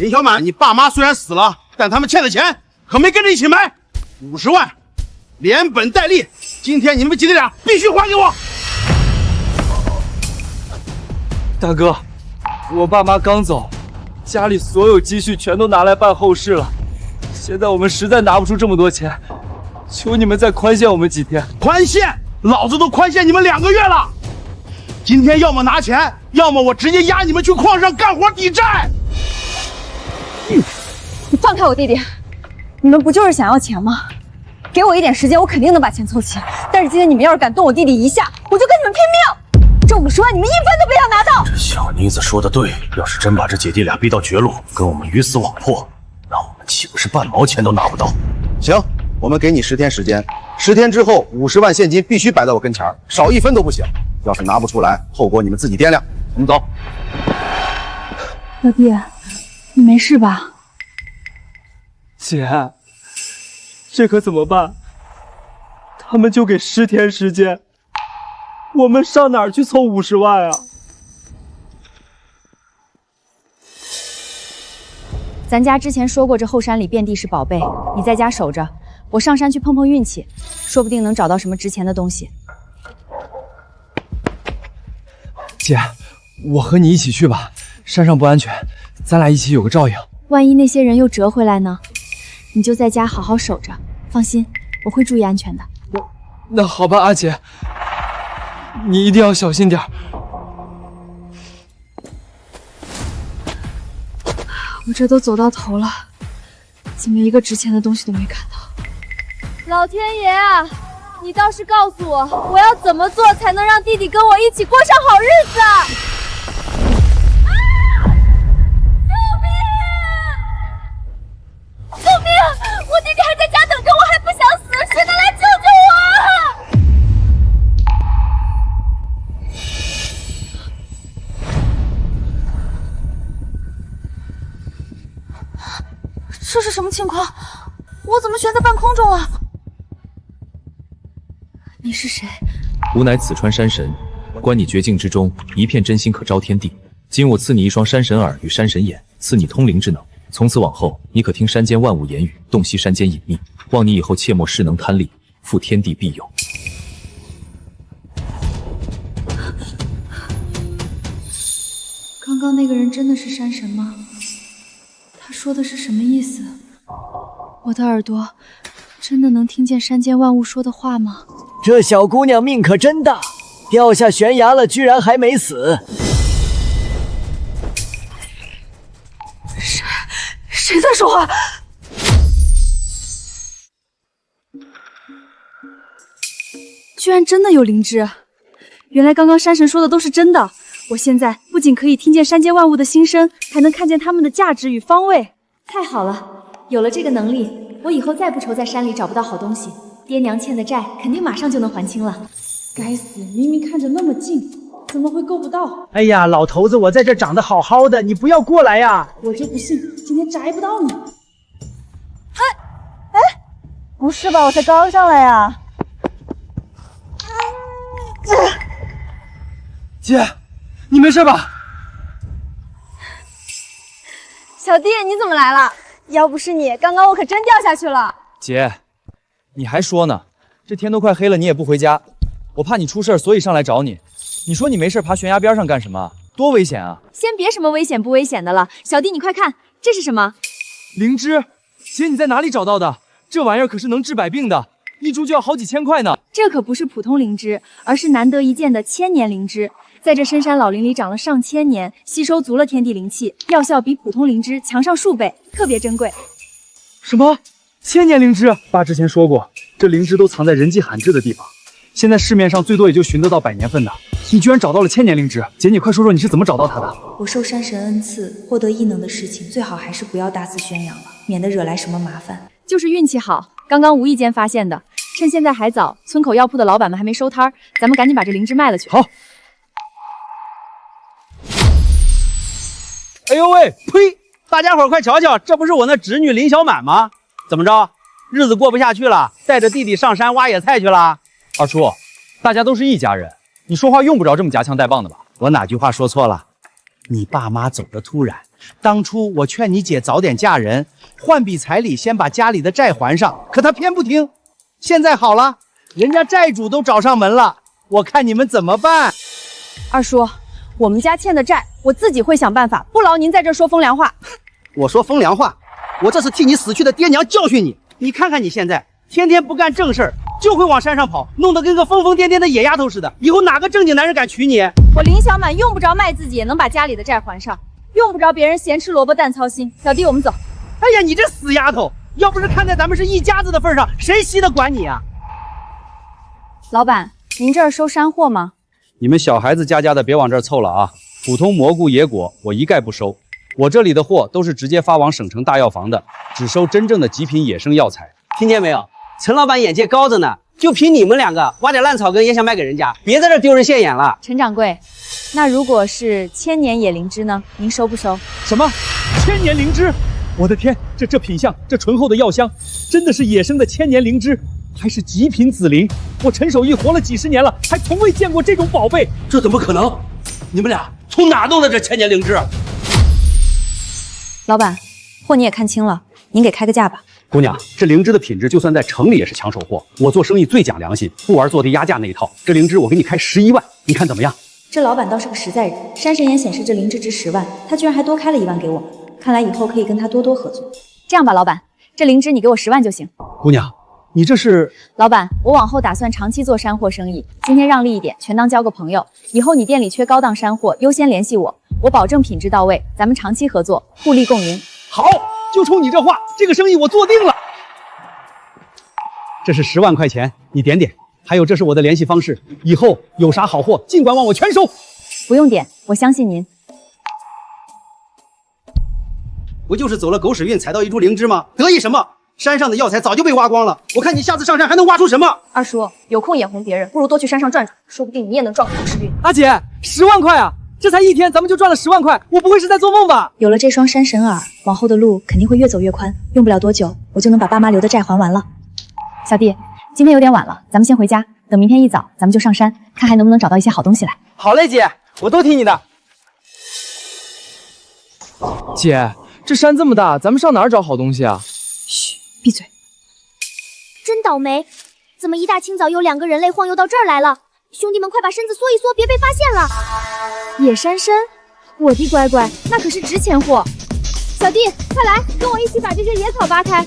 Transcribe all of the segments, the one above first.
林小满，你爸妈虽然死了，但他们欠的钱可没跟着一起没，50万，连本带利，今天你们姐弟俩必须还给我。大哥，我爸妈刚走，家里所有积蓄全都拿来办后事了，现在我们实在拿不出这么多钱，求你们再宽限我们几天。宽限？老子都宽限你们2个月了。今天要么拿钱，要么我直接押你们去矿上干活抵债。你放开我弟弟！你们不就是想要钱吗？给我一点时间，我肯定能把钱凑齐。但是今天你们要是敢动我弟弟一下，我就跟你们拼命！这50万你们1分都不要拿到！这小妮子说的对，要是真把这姐弟俩逼到绝路，跟我们鱼死网破，那我们岂不是半毛钱都拿不到？行，我们给你10天时间，10天之后50万现金必须摆在我跟前，少1分都不行。要是拿不出来，后果你们自己掂量。我们走。老弟，你没事吧？姐，这可怎么办？他们就给10天时间，我们上哪儿去凑50万啊？咱家之前说过，这后山里遍地是宝贝，你在家守着，我上山去碰碰运气，说不定能找到什么值钱的东西。姐，我和你一起去吧，山上不安全，咱俩一起有个照应。万一那些人又折回来呢？你就在家好好守着，放心，我会注意安全的。那好吧，阿姐，你一定要小心点。我这都走到头了，怎么一个值钱的东西都没看到？老天爷啊，你倒是告诉我，我要怎么做才能让弟弟跟我一起过上好日子？救命！我弟弟还在家等着我，还不想死，谁能来救救我？这是什么情况？我怎么悬在半空中了？你是谁？吾乃此川山神，观你绝境之中，一片真心可招天地。今我赐你一双山神耳与山神眼，赐你通灵之能。从此往后，你可听山间万物言语，洞悉山间隐秘。望你以后切莫势能贪利，负天地庇佑。刚刚那个人真的是山神吗？他说的是什么意思？我的耳朵真的能听见山间万物说的话吗？这小姑娘命可真大，掉下悬崖了，居然还没死。谁在说话？居然真的有灵芝！原来刚刚山神说的都是真的。我现在不仅可以听见山间万物的心声，还能看见它们的价值与方位。太好了，有了这个能力，我以后再不愁在山里找不到好东西。爹娘欠的债肯定马上就能还清了。该死，明明看着那么近，怎么会够不到？哎呀，老头子，我在这长得好好的，你不要过来呀！我就不信今天摘不到你。不是吧，我才刚上来呀！姐，你没事吧？小弟，你怎么来了？要不是你，刚刚我可真掉下去了。姐，你还说呢？这天都快黑了，你也不回家，我怕你出事，所以上来找你。你说你没事爬悬崖边上干什么？多危险啊！先别什么危险不危险的了，小弟你快看，这是什么？灵芝，姐你在哪里找到的？这玩意儿可是能治百病的，一株就要好几千块呢。这可不是普通灵芝，而是难得一见的千年灵芝，在这深山老林里长了上千年，吸收足了天地灵气，药效比普通灵芝强上数倍，特别珍贵。什么千年灵芝？爸之前说过，这灵芝都藏在人迹罕至的地方，现在市面上最多也就寻得到100年份的，你居然找到了千年灵芝。姐，你快说说你是怎么找到它的？我受山神恩赐，获得异能的事情最好还是不要大肆宣扬了，免得惹来什么麻烦。就是运气好，刚刚无意间发现的，趁现在还早，村口药铺的老板们还没收摊儿，咱们赶紧把这灵芝卖了去。好。哎呦喂，呸！大家伙快瞧瞧，这不是我那侄女林小满吗？怎么着，日子过不下去了，带着弟弟上山挖野菜去了？二叔，大家都是一家人，你说话用不着这么夹枪带棒的吧？我哪句话说错了？你爸妈走得突然，当初我劝你姐早点嫁人，换笔彩礼，先把家里的债还上，可她偏不听。现在好了，人家债主都找上门了，我看你们怎么办？二叔，我们家欠的债，我自己会想办法，不劳您在这说风凉话。我说风凉话，我这是替你死去的爹娘教训你。你看看你现在，天天不干正事儿，就会往山上跑，弄得跟个疯疯癫癫的野丫头似的。以后哪个正经男人敢娶你？我林小满用不着卖自己也能把家里的债还上，用不着别人咸吃萝卜淡操心。小弟，我们走。哎呀，你这死丫头！要不是看在咱们是一家子的份上，谁稀得管你啊？老板，您这儿收山货吗？你们小孩子家的别往这儿凑了啊！普通蘑菇、野果我一概不收。我这里的货都是直接发往省城大药房的，只收真正的极品野生药材。听见没有？陈老板眼界高着呢，就凭你们两个挖点烂草根也想卖给人家，别在这丢人现眼了。陈掌柜，那如果是1000年野灵芝呢？您收不收？什么1000年灵芝？我的天，这品相，这醇厚的药香，真的是野生的1000年灵芝，还是极品紫灵。我陈守义活了几十年了，还从未见过这种宝贝。这怎么可能？你们俩从哪弄的这1000年灵芝？老板，货你也看清了，您给开个价吧。姑娘，这灵芝的品质就算在城里也是抢手货。我做生意最讲良心，不玩坐地压价那一套。这灵芝我给你开11万，你看怎么样？这老板倒是个实在人，山神眼显示这灵芝值10万，他居然还多开了1万给我，看来以后可以跟他多多合作。这样吧，老板，这灵芝你给我10万就行。姑娘，你这是……老板，我往后打算长期做山货生意，今天让利一点，全当交个朋友。以后你店里缺高档山货，优先联系我，我保证品质到位，咱们长期合作，互利共赢。好，就冲你这话，这个生意我做定了。这是10万块钱，你点点。还有，这是我的联系方式，以后有啥好货尽管往我全收。不用点，我相信您。不就是走了狗屎运踩到一株灵芝吗？得意什么？山上的药材早就被挖光了，我看你下次上山还能挖出什么？二叔，有空眼红别人，不如多去山上转转，说不定你也能撞个狗屎运。阿姐，10万块啊！这才1天，咱们就赚了10万块，我不会是在做梦吧？有了这双山神耳，往后的路肯定会越走越宽，用不了多久，我就能把爸妈留的债还完了。小弟，今天有点晚了，咱们先回家，等明天一早咱们就上山，看还能不能找到一些好东西来。好嘞，姐，我都听你的。姐，这山这么大，咱们上哪儿找好东西啊？嘘，闭嘴。真倒霉，怎么一大清早有2个人类晃悠到这儿来了？兄弟们，快把身子缩一缩，别被发现了！野山参，我的乖乖，那可是值钱货。小弟，快来，跟我一起把这些野草扒开。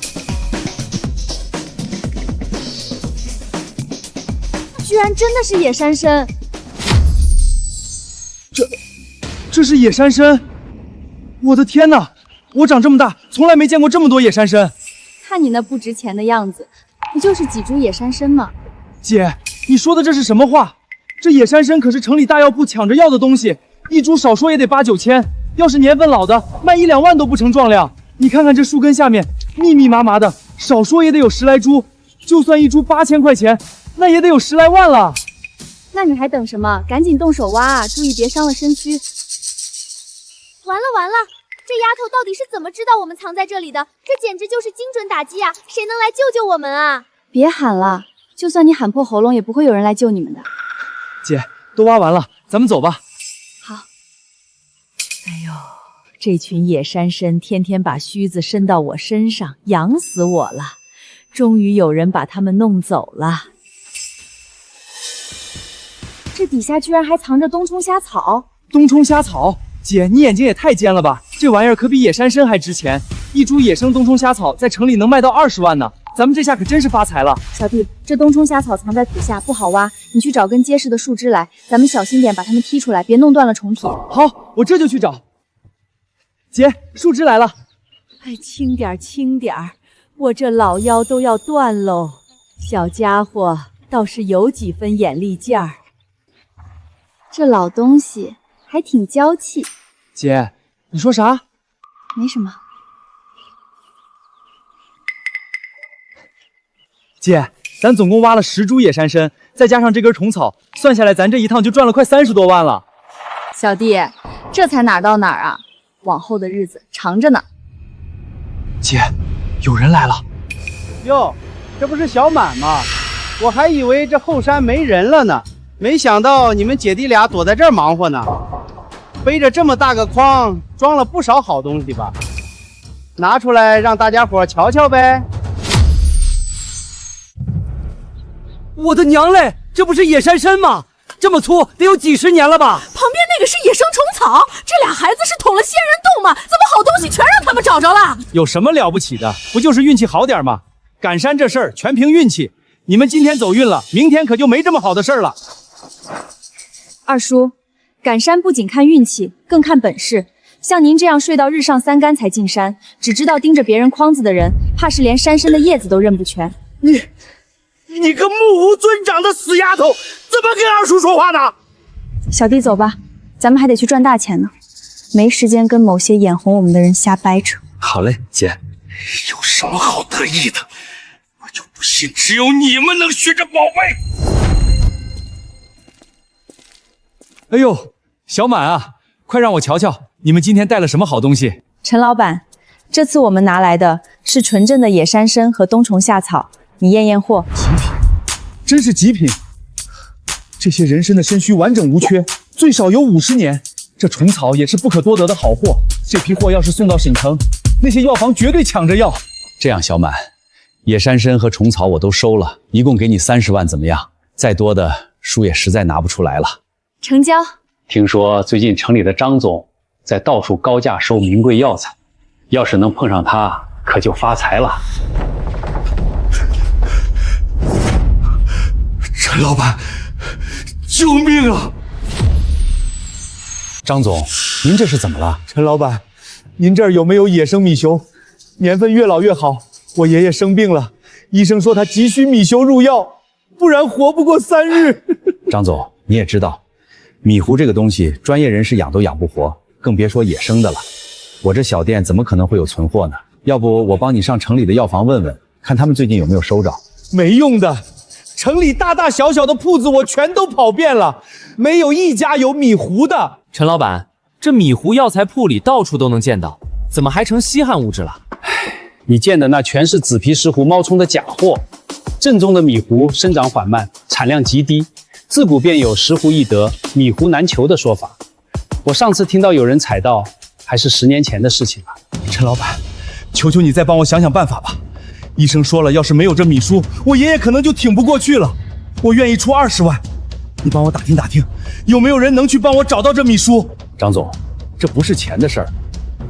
居然真的是野山参！这是野山参！我的天哪！我长这么大，从来没见过这么多野山参。看你那不值钱的样子，不就是几株野山参吗？姐，你说的这是什么话？这野山参可是城里大药铺抢着要的东西，一株少说也得8、9千，要是年份老的，卖1、2万都不成壮量。你看看这树根下面密密麻麻的，少说也得有10来株，就算一株8000块钱，那也得有10来万了。那你还等什么？赶紧动手挖啊！注意别伤了身躯。完了完了，这丫头到底是怎么知道我们藏在这里的？这简直就是精准打击啊！谁能来救救我们啊？别喊了，就算你喊破喉咙，也不会有人来救你们的。姐，都挖完了，咱们走吧。好。哎呦，这群野山参天天把须子伸到我身上，痒死我了。终于有人把他们弄走了。这底下居然还藏着冬虫夏草。冬虫夏草，姐，你眼睛也太尖了吧！这玩意儿可比野山参还值钱，一株野生冬虫夏草在城里能卖到20万呢。咱们这下可真是发财了。小弟，这冬虫夏草藏在土下，不好挖，你去找根结实的树枝来，咱们小心点把它们踢出来，别弄断了虫体。好，我这就去找。姐，树枝来了。哎，轻点轻点，我这老腰都要断喽。小家伙倒是有几分眼力劲儿。这老东西还挺娇气。姐，你说啥？没什么。姐，咱总共挖了10株野山参，再加上这根虫草，算下来咱这一趟就赚了快30多万了。小弟，这才哪儿到哪儿啊？往后的日子长着呢。姐，有人来了。哟，这不是小满吗？我还以为这后山没人了呢，没想到你们姐弟俩躲在这儿忙活呢。背着这么大个筐，装了不少好东西吧？拿出来让大家伙瞧瞧呗。我的娘嘞，这不是野山参吗？这么粗，得有几十年了吧？旁边那个是野生虫草，这俩孩子是捅了仙人洞吗？怎么好东西全让他们找着了？有什么了不起的？不就是运气好点吗？赶山这事儿全凭运气。你们今天走运了，明天可就没这么好的事儿了。二叔，赶山不仅看运气，更看本事。像您这样睡到日上三竿才进山，只知道盯着别人筐子的人，怕是连山参的叶子都认不全。你个目无尊长的死丫头，怎么跟二叔说话呢？小弟走吧，咱们还得去赚大钱呢，没时间跟某些眼红我们的人瞎掰扯。好嘞，姐。有什么好得意的？我就不信只有你们能学着宝贝。哎呦，小满啊，快让我瞧瞧，你们今天带了什么好东西？陈老板，这次我们拿来的是纯正的野山参和冬虫夏草，你验验货。极品，真是极品！这些人参的参须完整无缺，最少有50年。这虫草也是不可多得的好货，这批货要是送到省城，那些药房绝对抢着要。这样，小满，野山参和虫草我都收了，一共给你30万，怎么样？再多的叔也实在拿不出来了。成交。听说最近城里的张总在到处高价收名贵药材，要是能碰上他，可就发财了。陈老板，救命啊！张总，您这是怎么了？陈老板，您这儿有没有野生米熊？年份越老越好。我爷爷生病了，医生说他急需米熊入药，不然活不过3日。张总，你也知道，米糊这个东西，专业人士养都养不活，更别说野生的了。我这小店怎么可能会有存货呢？要不我帮你上城里的药房问问，看他们最近有没有收着。没用的，城里大大小小的铺子我全都跑遍了，没有一家有米糊的。陈老板，这米糊药材铺里到处都能见到，怎么还成稀罕物质了？你见的那全是紫皮石斛冒充的假货，正宗的米糊生长缓慢，产量极低，自古便有石斛易得，米糊难求的说法。我上次听到有人采到，还是10年前的事情了。陈老板，求求你再帮我想想办法吧。医生说了，要是没有这米书，我爷爷可能就挺不过去了。我愿意出20万，你帮我打听打听，有没有人能去帮我找到这米书？张总，这不是钱的事儿，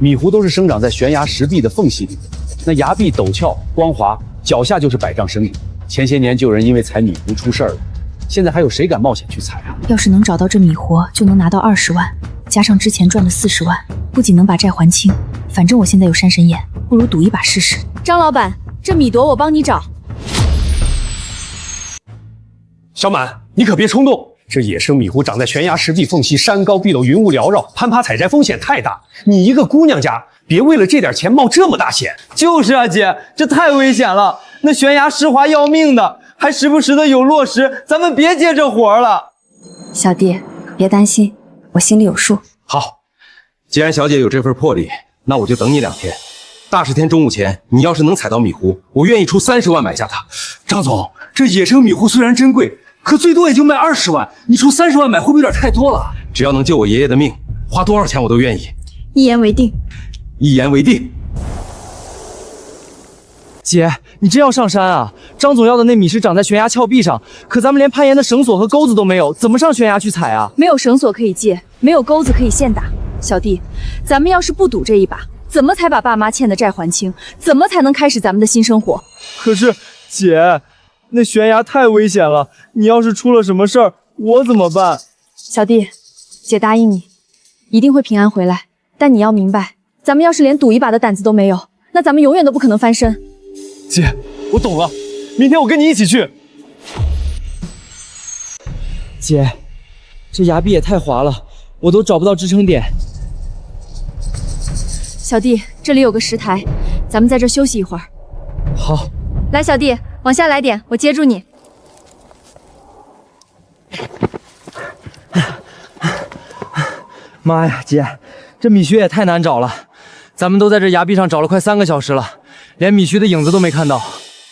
米糊都是生长在悬崖石壁的缝隙里，那崖壁陡峭光滑，脚下就是百丈深谷。前些年就有人因为采米糊出事儿了，现在还有谁敢冒险去采啊？要是能找到这米活，就能拿到20万，加上之前赚的40万，不仅能把债还清，反正我现在有山神眼，不如赌一把试试。张老板，这米铎我帮你找。小满，你可别冲动。这野生米糊长在悬崖石壁缝隙，山高壁陡，云雾缭绕，攀爬采摘风险太大。你一个姑娘家，别为了这点钱冒这么大险。就是啊，姐，这太危险了，那悬崖湿滑要命的，还时不时的有落石，咱们别接这活了。小弟，别担心，我心里有数。好，既然小姐有这份魄力，那我就等你2天。大10天中午前，你要是能采到米糊，我愿意出30万买下它。张总，这野生米糊虽然珍贵，可最多也就卖20万，你出30万买会不会有点太多了？只要能救我爷爷的命，花多少钱我都愿意。一言为定。一言为定。姐，你真要上山啊？张总要的那米是长在悬崖峭壁上，可咱们连攀岩的绳索和钩子都没有，怎么上悬崖去采啊？没有绳索可以借，没有钩子可以现打。小弟，咱们要是不赌这一把，怎么才把爸妈欠的债还清？怎么才能开始咱们的新生活？可是，姐，那悬崖太危险了，你要是出了什么事儿，我怎么办？小弟，姐答应你，一定会平安回来。但你要明白，咱们要是连赌一把的胆子都没有，那咱们永远都不可能翻身。姐，我懂了，明天我跟你一起去。姐，这崖壁也太滑了，我都找不到支撑点。小弟，这里有个石台，咱们在这休息一会儿。好。来，小弟，往下来点，我接住你。妈呀，姐，这米须也太难找了，咱们都在这崖壁上找了快3个小时了，连米须的影子都没看到。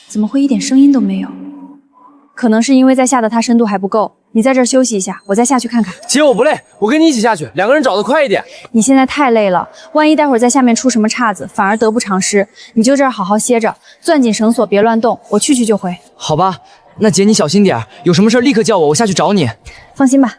怎么会一点声音都没有？可能是因为在下的它深度还不够，你在这儿休息一下，我再下去看看。姐，我不累，我跟你一起下去，2个人找得快一点。你现在太累了，万一待会儿在下面出什么岔子，反而得不偿失。你就这儿好好歇着，攥紧绳索，别乱动，我去就回。好吧，那姐你小心点，有什么事立刻叫我，我下去找你。放心吧。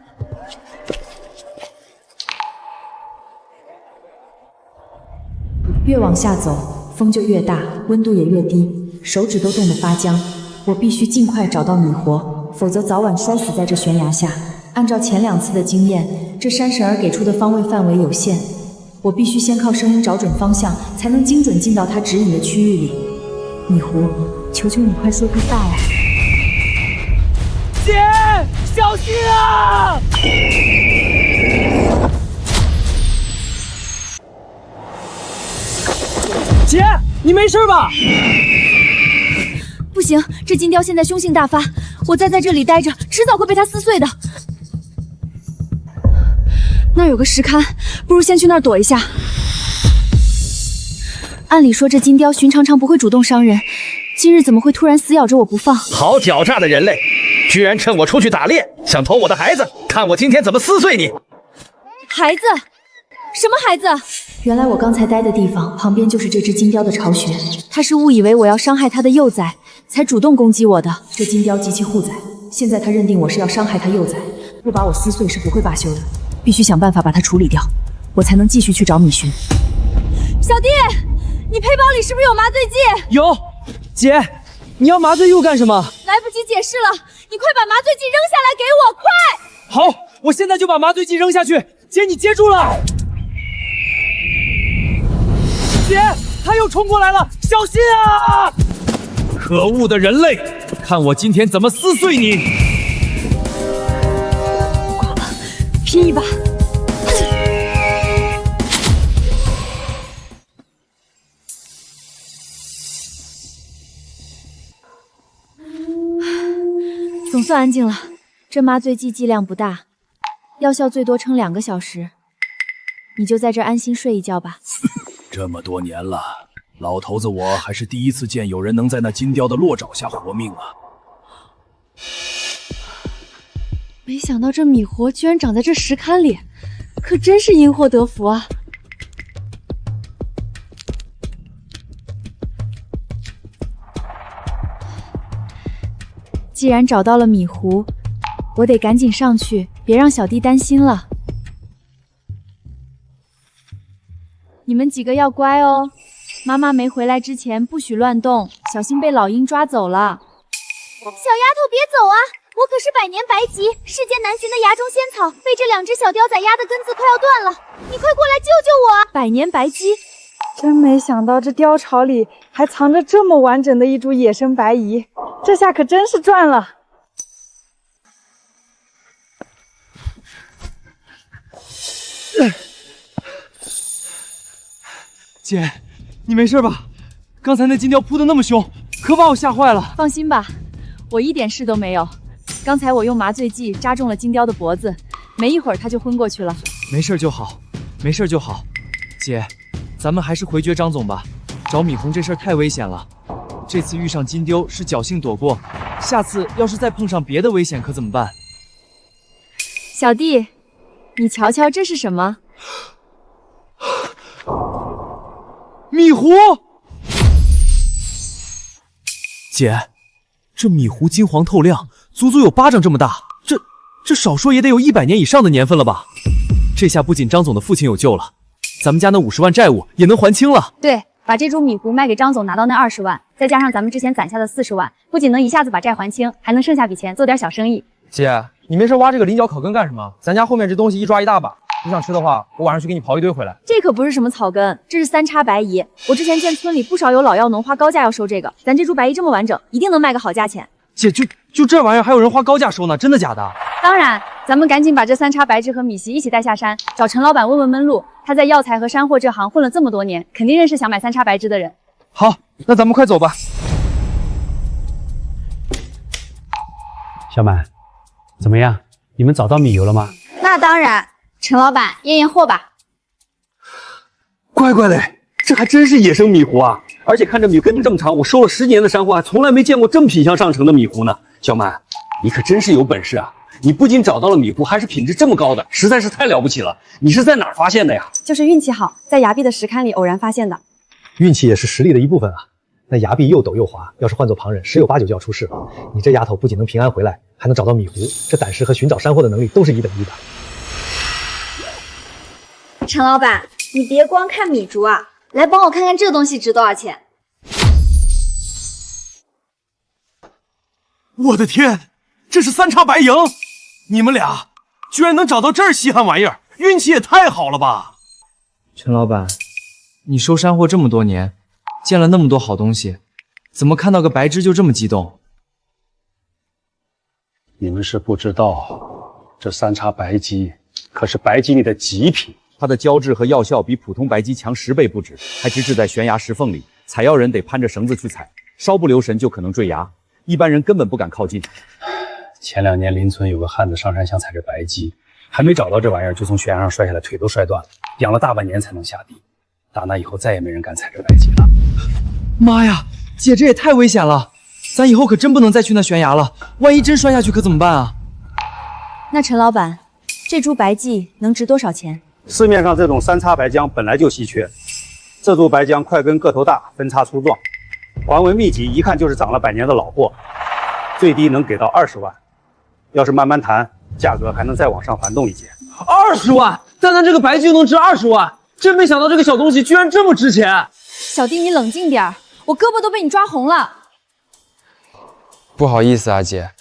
越往下走，风就越大，温度也越低，手指都冻得发僵。我必须尽快找到米活，否则早晚摔死在这悬崖下。按照前2次的经验，这山神儿给出的方位范围有限，我必须先靠声音找准方向，才能精准进到他指引的区域里。米糊，求求你快说句大呀！姐，小心啊！姐，你没事吧？不行，这金雕现在凶性大发，我再在这里待着，迟早会被它撕碎的。那儿有个石龛，不如先去那儿躲一下。按理说这金雕寻常不会主动伤人，今日怎么会突然死咬着我不放？好狡诈的人类，居然趁我出去打猎，想偷我的孩子，看我今天怎么撕碎你！孩子？什么孩子？原来我刚才待的地方旁边就是这只金雕的巢穴，他是误以为我要伤害他的幼崽，才主动攻击我的。这金雕极其护崽，现在他认定我是要伤害他幼崽，不把我撕碎是不会罢休的，必须想办法把它处理掉，我才能继续去找米寻。小弟，你背包里是不是有麻醉剂？有。姐，你要麻醉药干什么？来不及解释了，你快把麻醉剂扔下来给我，快！好，我现在就把麻醉剂扔下去。姐，你接住了。姐，他又冲过来了，小心啊！可恶的人类，看我今天怎么撕碎你！不管了，拼一把！总算安静了，这麻醉剂剂量不大，药效最多撑2个小时。你就在这安心睡一觉吧。这么多年了，老头子我还是第一次见有人能在那金雕的落爪下活命啊！没想到这米活居然长在这石龛里，可真是因祸得福啊！既然找到了米糊，我得赶紧上去，别让小弟担心了。你们几个要乖哦，妈妈没回来之前不许乱动，小心被老鹰抓走了。小丫头别走啊，我可是百年白棘，世间难寻的崖中仙草，被这2只小雕仔压的根子快要断了，你快过来救救我！百年白鸡，真没想到这雕巢里还藏着这么完整的一株野生白蚁，这下可真是赚了。姐，你没事吧？刚才那金雕扑得那么凶，可把我吓坏了。放心吧，我一点事都没有。刚才我用麻醉剂扎中了金雕的脖子，没一会儿它就昏过去了。没事就好，没事就好。姐，咱们还是回绝张总吧，找米红这事儿太危险了。这次遇上金丢是侥幸躲过，下次要是再碰上别的危险可怎么办？小弟，你瞧瞧这是什么？米糊！姐，这米糊金黄透亮，足足有巴掌这么大，这少说也得有100年以上的年份了吧？这下不仅张总的父亲有救了，咱们家那50万债务也能还清了。对，把这株米糊卖给张总，拿到那20万，再加上咱们之前攒下的40万，不仅能一下子把债还清，还能剩下笔钱做点小生意。姐，你没事挖这个菱角烤根干什么？咱家后面这东西一抓一大把，你想吃的话，我晚上去给你刨一堆回来。这可不是什么草根，这是3叉白蚁。我之前见村里不少有老药农花高价要收这个，咱这株白蚁这么完整，一定能卖个好价钱。姐，就这玩意儿还有人花高价收呢，真的假的？当然，咱们赶紧把这3叉白芷和米席一起带下山，找陈老板问问门路。他在药材和山货这行混了这么多年，肯定认识想买3叉白芷的人。好，那咱们快走吧。小满，怎么样？你们找到米油了吗？那当然，陈老板验验货吧。乖乖嘞，这还真是野生米糊啊！而且看这米根这么长，我收了10年的山货，还从来没见过这么品相上乘的米糊呢。小满，你可真是有本事啊！你不仅找到了米糊，还是品质这么高的，实在是太了不起了。你是在哪儿发现的呀？就是运气好，在崖壁的石龛里偶然发现的。运气也是实力的一部分啊。那崖壁又陡又滑，要是换做旁人，十有八九就要出事了。你这丫头不仅能平安回来，还能找到米糊，这胆识和寻找山货的能力都是1等1的。陈老板，你别光看米珠啊，来帮我看看这东西值多少钱。我的天，这是3叉白银！你们俩居然能找到这儿稀罕玩意儿，运气也太好了吧！陈老板，你收山货这么多年，见了那么多好东西，怎么看到个白芝就这么激动？你们是不知道，这3叉白鸡可是白鸡里的极品，它的胶质和药效比普通白鸡强10倍不止，还直置在悬崖石缝里，采药人得攀着绳子去采，稍不留神就可能坠崖，一般人根本不敢靠近。前2年邻村有个汉子上山想采这白鸡，还没找到这玩意儿就从悬崖上摔下来，腿都摔断了，养了大半年才能下地。打那以后再也没人敢采这白鸡了。妈呀，姐这也太危险了，咱以后可真不能再去那悬崖了，万一真摔下去可怎么办啊？那陈老板，这株白蓟能值多少钱？市面上这种3叉白姜本来就稀缺，这株白姜块根个头大，分叉粗壮，环纹密集，一看就是长了100年的老货，最低能给到20万。要是慢慢谈，价格还能再往上浮动一些。20万，单单这个白蓟就能值20万，真没想到这个小东西居然这么值钱。小弟，你冷静点儿，我胳膊都被你抓红了。不好意思啊，姐，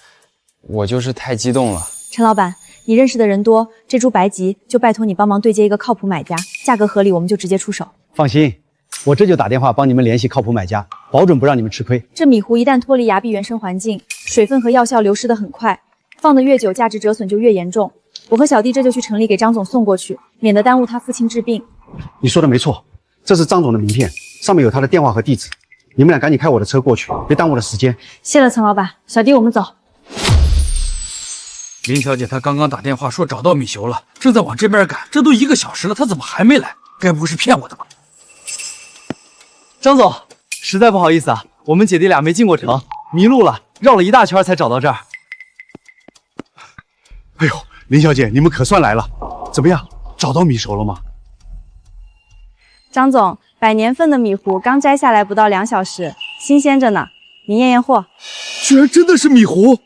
我就是太激动了。陈老板，你认识的人多，这株白蓟就拜托你帮忙对接一个靠谱买家，价格合理我们就直接出手。放心，我这就打电话帮你们联系靠谱买家，保准不让你们吃亏。这米糊一旦脱离崖壁原生环境，水分和药效流失得很快，放得越久，价值折损就越严重。我和小弟这就去城里给张总送过去，免得耽误他父亲治病。你说的没错，这是张总的名片，上面有他的电话和地址。你们俩赶紧开我的车过去，别耽误了时间。谢了，陈老板。小弟，我们走。林小姐她刚刚打电话说找到米修了，正在往这边赶，这都1个小时了，她怎么还没来？该不会是骗我的吧？张总，实在不好意思啊，我们姐弟俩没进过城，迷路了，绕了一大圈才找到这儿。哎呦，林小姐，你们可算来了，怎么样，找到米熟了吗？张总，100年份的米糊刚摘下来不到2小时，新鲜着呢，您验验货。居然真的是米糊！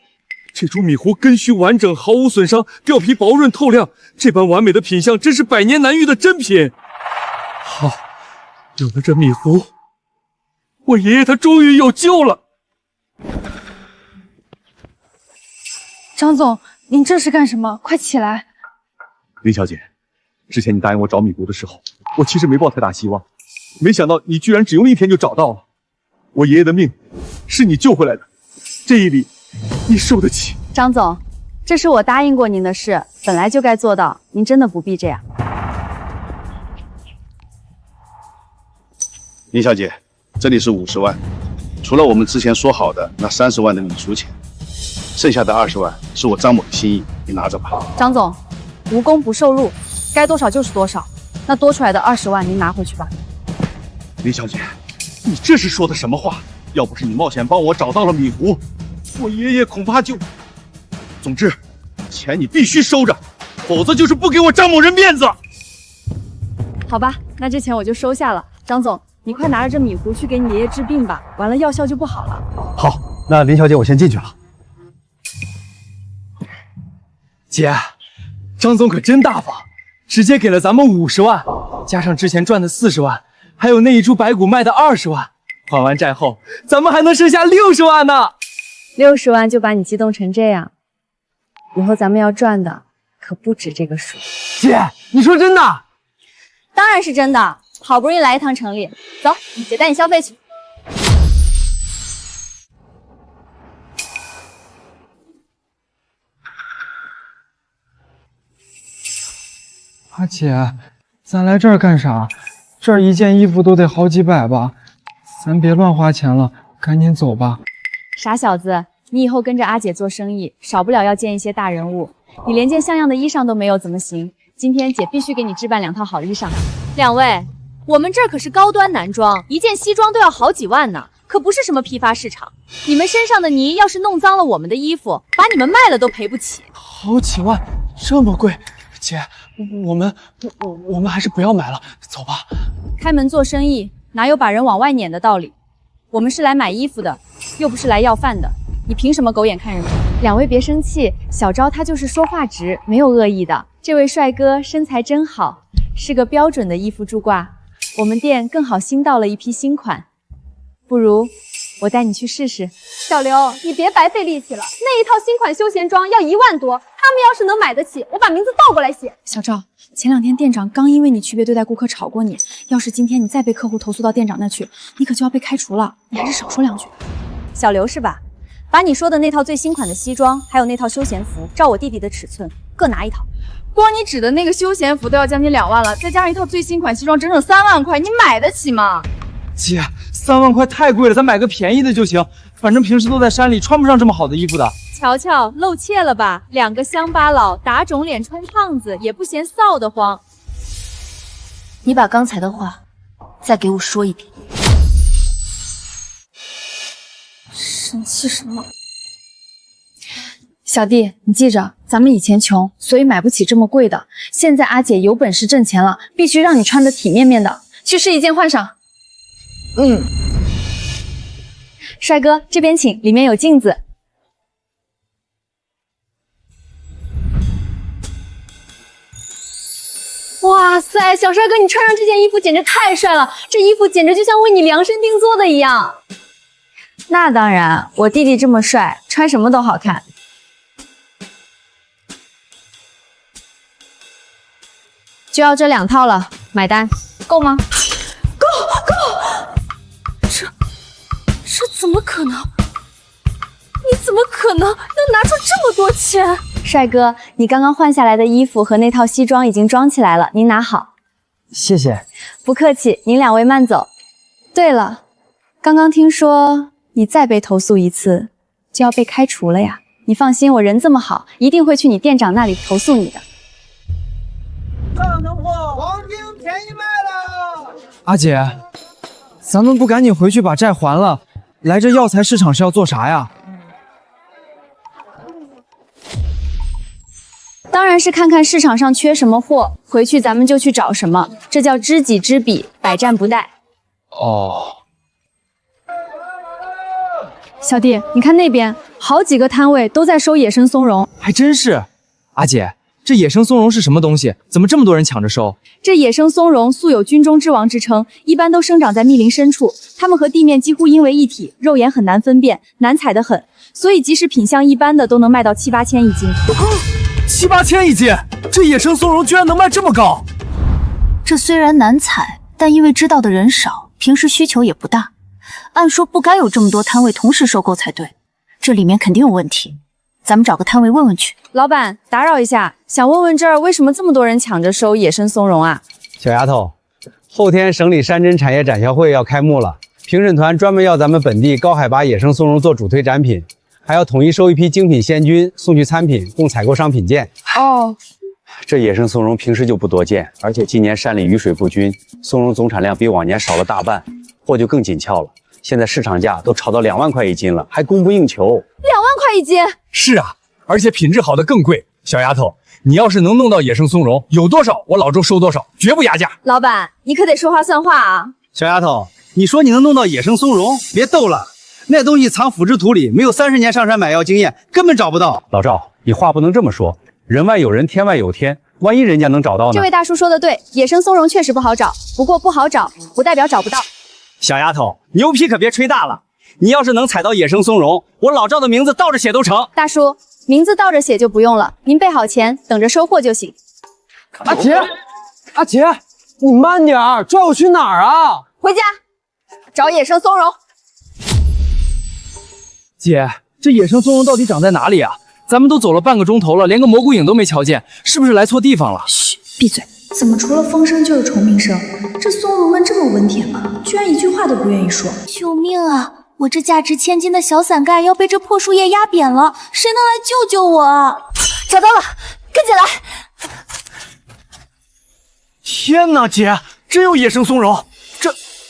这株米糊根须完整，毫无损伤，掉皮薄润透亮，这般完美的品相真是100年难遇的珍品。好，有了这米糊，我爷爷他终于有救了。张总，您这是干什么？快起来！林小姐，之前你答应我找米糊的时候，我其实没抱太大希望，没想到你居然只用1天就找到了。我爷爷的命是你救回来的，这一礼你受得起。张总，这是我答应过您的事，本来就该做到，您真的不必这样。林小姐，这里是50万，除了我们之前说好的那30万的米赎钱，剩下的20万是我张某的心意，你拿着吧。张总，无功不受禄，该多少就是多少，那多出来的20万您拿回去吧。林小姐，你这是说的什么话？要不是你冒险帮我找到了米糊，我爷爷恐怕就……总之，钱你必须收着，否则就是不给我张某人面子。好吧，那这钱我就收下了。张总，你快拿着这米糊去给你爷爷治病吧，完了药效就不好了。好，那林小姐我先进去了。姐，张总可真大方，直接给了咱们50万，加上之前赚的40万，还有那一株白骨卖的20万，还完债后，咱们还能剩下60万呢。60万就把你激动成这样，以后咱们要赚的可不止这个数。姐，你说真的？当然是真的，好不容易来一趟城里，走，姐带你消费去。阿姐，咱来这儿干啥？这儿一件衣服都得好几百吧，咱别乱花钱了，赶紧走吧。傻小子，你以后跟着阿姐做生意，少不了要见一些大人物。你连件像样的衣裳都没有，怎么行？今天姐必须给你置办2套好衣裳。2位，我们这儿可是高端男装，一件西装都要好几万呢，可不是什么批发市场。你们身上的泥要是弄脏了我们的衣服，把你们卖了都赔不起。好几万，这么贵，姐，我们还是不要买了，走吧。开门做生意，哪有把人往外撵的道理？我们是来买衣服的，又不是来要饭的。你凭什么狗眼看人低？两位别生气，小昭他就是说话直，没有恶意的。这位帅哥身材真好，是个标准的衣服助挂。我们店更好新到了一批新款，不如我带你去试试。小刘，你别白费力气了，那一套新款休闲装要1万多，他们要是能买得起，我把名字倒过来写。小赵，前2天店长刚因为你区别对待顾客吵过你，要是今天你再被客户投诉到店长那去，你可就要被开除了。你还是少说2句。小刘是吧？把你说的那套最新款的西装，还有那套休闲服，照我弟弟的尺寸，各拿1套。光你指的那个休闲服都要将近2万了，再加上一套最新款西装，整整3万块，你买得起吗？姐，3万块太贵了，咱买个便宜的就行。反正平时都在山里，穿不上这么好的衣服的。瞧瞧，露怯了吧？2个乡巴佬打肿脸充胖子，也不嫌臊得慌。你把刚才的话再给我说一遍。生气什么？小弟，你记着，咱们以前穷，所以买不起这么贵的。现在阿姐有本事挣钱了，必须让你穿得体面面的。去试一件换上。帅哥，这边请，里面有镜子。哇塞，小帅哥，你穿上这件衣服简直太帅了，这衣服简直就像为你量身定做的一样。那当然，我弟弟这么帅，穿什么都好看。就要这2套了，买单，够吗？够！这怎么可能？你怎么可能拿出这么多钱？帅哥，你刚刚换下来的衣服和那套西装已经装起来了，您拿好。谢谢。不客气，您2位慢走。对了，刚刚听说你再被投诉一次，就要被开除了呀。你放心，我人这么好，一定会去你店长那里投诉你的。上等货，黄金便宜卖了！阿姐，咱们不赶紧回去把债还了？来这药材市场是要做啥呀？当然是看看市场上缺什么货，回去咱们就去找什么，这叫知己知彼，百战不殆。哦。小弟，你看那边好几个摊位都在收野生松茸，还真是。阿姐，这野生松茸是什么东西？怎么这么多人抢着收？这野生松茸素有军中之王之称，一般都生长在密林深处，它们和地面几乎因为一体，肉眼很难分辨，难采得很，所以即使品相一般的都能卖到7、8千一斤。7、8千一斤，这野生松茸居然能卖这么高！这虽然难采，但因为知道的人少，平时需求也不大。按说不该有这么多摊位同时收购才对，这里面肯定有问题。咱们找个摊位问问去。老板，打扰一下，想问问这儿为什么这么多人抢着收野生松茸啊？小丫头，后天省里山珍产业展销会要开幕了，评审团专门要咱们本地高海拔野生松茸做主推展品，还要统一收一批精品鲜菌送去参品，供采购商品鉴。哦，这野生松茸平时就不多见，而且今年山里雨水不均，松茸总产量比往年少了大半，货就更紧俏了。现在市场价都炒到2万块一斤了，还供不应求。2万块一斤？是啊，而且品质好的更贵。小丫头，你要是能弄到野生松茸，有多少我老周收多少，绝不压价。老板，你可得说话算话啊！小丫头，你说你能弄到野生松茸，别逗了，那东西藏腐殖土里，没有30年上山买药经验，根本找不到。老赵，你话不能这么说，人外有人，天外有天，万一人家能找到呢？这位大叔说的对，野生松茸确实不好找，不过不好找不代表找不到。小丫头，牛皮可别吹大了。你要是能采到野生松茸，我老赵的名字倒着写都成。大叔，名字倒着写就不用了，您备好钱，等着收货就行。阿姐，阿姐，你慢点儿，拽我去哪儿啊？回家找野生松茸。姐，这野生松茸到底长在哪里啊？咱们都走了半个钟头了，连个蘑菇影都没瞧见，是不是来错地方了？嘘，闭嘴！怎么除了风声就是虫鸣声？这松茸们这么温甜吗？居然一句话都不愿意说！救命啊！我这价值千金的小伞盖要被这破树叶压扁了，谁能来救救我啊？找到了，跟紧来！天哪，姐，真有野生松茸！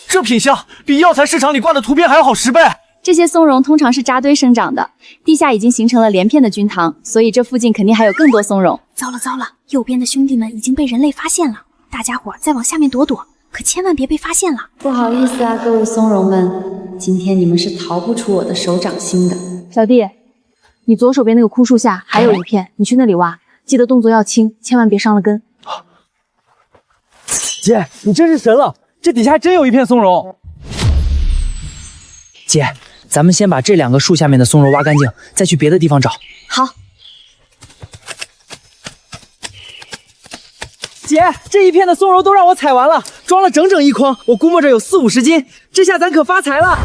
这品相比药材市场里挂的图片还要好10倍。这些松茸通常是扎堆生长的，地下已经形成了连片的菌塘，所以这附近肯定还有更多松茸。糟了糟了，右边的兄弟们已经被人类发现了，大家伙再往下面躲躲，可千万别被发现了。不好意思啊，各位松茸们，今天你们是逃不出我的手掌心的。小弟，你左手边那个枯树下还有一片，你去那里挖，记得动作要轻，千万别伤了根。姐，你真是神了，这底下还真有一片松茸。姐，咱们先把这2个树下面的松茸挖干净，再去别的地方找。好。姐，这一片的松茸都让我采完了，装了整整1筐，我估摸着有40-50斤，这下咱可发财了。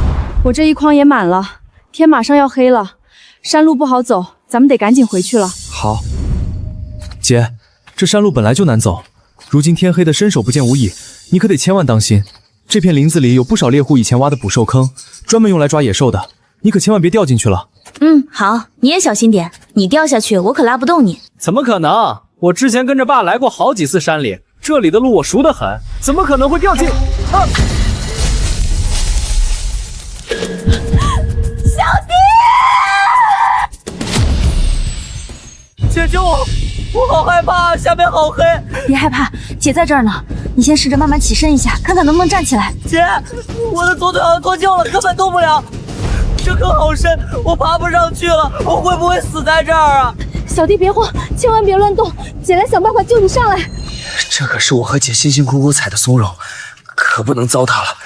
我这1筐也满了，天马上要黑了，山路不好走，咱们得赶紧回去了。好，姐，这山路本来就难走，如今天黑的伸手不见五蚁，你可得千万当心。这片林子里有不少猎户以前挖的捕兽坑，专门用来抓野兽的，你可千万别掉进去了。好，你也小心点，你掉下去我可拉不动你。怎么可能？我之前跟着爸来过好几次山里，这里的路我熟得很，怎么可能会掉进？小弟！姐救我！我好害怕，下面好黑。别害怕，姐在这儿呢。你先试着慢慢起身一下，看看能不能站起来。姐，我的左腿好像脱臼了，根本动不了。这坑好深，我爬不上去了，我会不会死在这儿啊？小弟别慌，千万别乱动，姐来想办法救你上来。这可是我和姐辛辛苦苦采的松茸，可不能糟蹋了，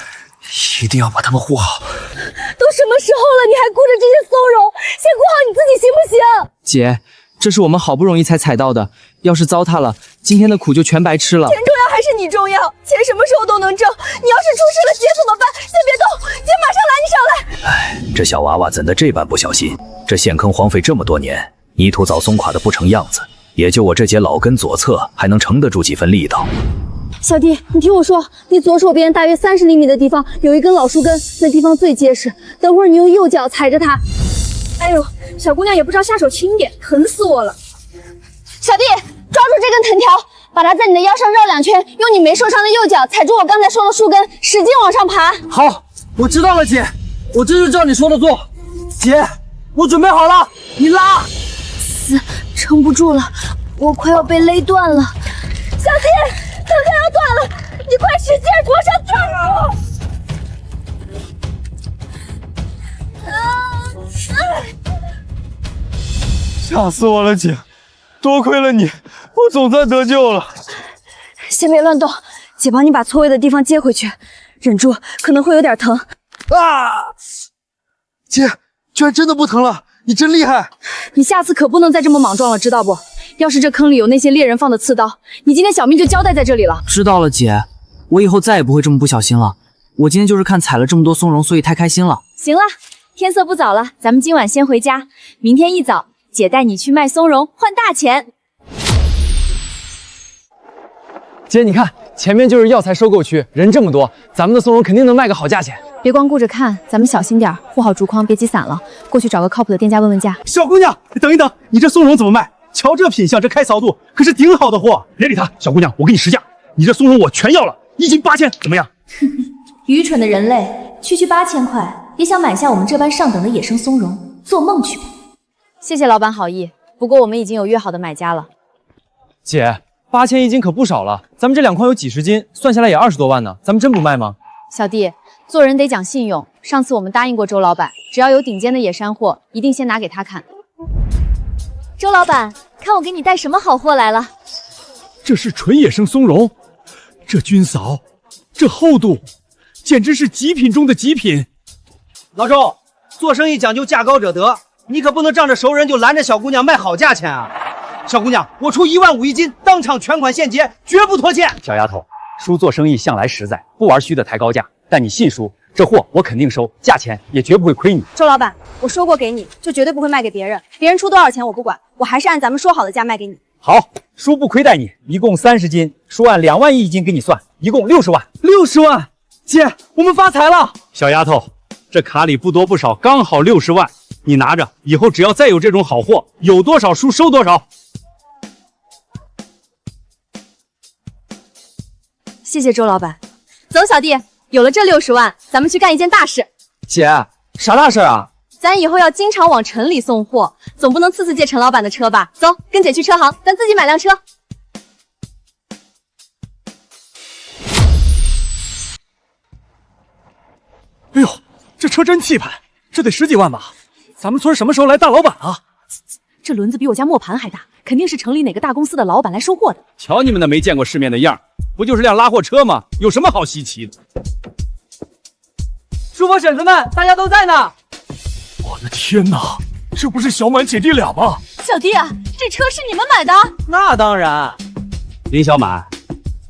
一定要把它们护好。都什么时候了，你还顾着这些松茸，先顾好你自己行不行？姐，这是我们好不容易才采到的，要是糟蹋了，今天的苦就全白吃了。钱重要还是你重要？钱什么时候都能挣，你要是出事了，姐怎么办？先别动，姐马上来，你上来。哎，这小娃娃怎的这般不小心？这陷坑荒废这么多年，泥土早松垮的不成样子，也就我这节老根左侧还能撑得住几分力道。小弟，你听我说，你左手边大约30厘米的地方有一根老树根，那地方最结实。等会儿你用右脚踩着它。哎呦，小姑娘也不知道下手轻点，疼死我了。小弟，抓住这根藤条，把它在你的腰上绕2圈，用你没受伤的右脚踩住我刚才说的树根，使劲往上爬。好，我知道了，姐，我这就照你说的做。姐，我准备好了，你拉。撑不住了，我快要被勒断了。小弟，藤条要断了，你快使劲往上拽。吓死我了，姐！多亏了你，我总算得救了。先别乱动，姐帮你把错位的地方接回去，忍住，可能会有点疼。啊！姐，居然真的不疼了，你真厉害！你下次可不能再这么莽撞了，知道不？要是这坑里有那些猎人放的刺刀，你今天小命就交代在这里了。知道了，姐，我以后再也不会这么不小心了。我今天就是看采了这么多松茸，所以太开心了。行了，天色不早了，咱们今晚先回家，明天一早姐带你去卖松茸换大钱。姐，你看前面就是药材收购区，人这么多，咱们的松茸肯定能卖个好价钱。别光顾着看，咱们小心点，护好竹筐，别挤散了。过去找个靠谱的店家问问价。小姑娘，等一等，你这松茸怎么卖？瞧这品相，这开槽度可是顶好的货。别理他，小姑娘，我给你实价，你这松茸我全要了，1斤8000，怎么样？愚蠢的人类，区8000块也想买下我们这般上等的野生松茸，做梦去吧！谢谢老板好意，不过我们已经有约好的买家了。姐，8000一斤可不少了，咱们这2筐有几十斤，算下来也20多万呢，咱们真不卖吗？小弟，做人得讲信用。上次我们答应过周老板，只要有顶尖的野山货，一定先拿给他看。周老板，看我给你带什么好货来了。这是纯野生松茸，这菌扫，这厚度，简直是极品中的极品。老周，做生意讲究价高者得，你可不能仗着熟人就拦着小姑娘卖好价钱啊！小姑娘，我出1.5万一斤，当场全款现结，绝不拖欠。小丫头，叔做生意向来实在，不玩虚的抬高价。但你信叔，这货我肯定收，价钱也绝不会亏你。周老板，我说过给你，就绝对不会卖给别人，别人出多少钱我不管，我还是按咱们说好的价卖给你。好，叔不亏待你，一共30斤，叔按2万一斤给你算，一共60万。60万，姐，我们发财了！小丫头，这卡里不多不少，刚好60万，你拿着，以后只要再有这种好货，有多少叔收多少。谢谢周老板。走，小弟，有了这60万，咱们去干一件大事。姐，啥大事啊？咱以后要经常往城里送货，总不能次次借陈老板的车吧？走，跟姐去车行，咱自己买辆车。哎呦，这车真气派，这得10几万吧？咱们村什么时候来大老板啊？这轮子比我家磨盘还大，肯定是城里哪个大公司的老板来收货的。瞧你们那没见过世面的样，不就是辆拉货车吗？有什么好稀奇的？叔伯婶子们，大家都在呢。我的天哪，这不是小满姐弟俩吗？小弟啊，这车是你们买的？那当然。林小满，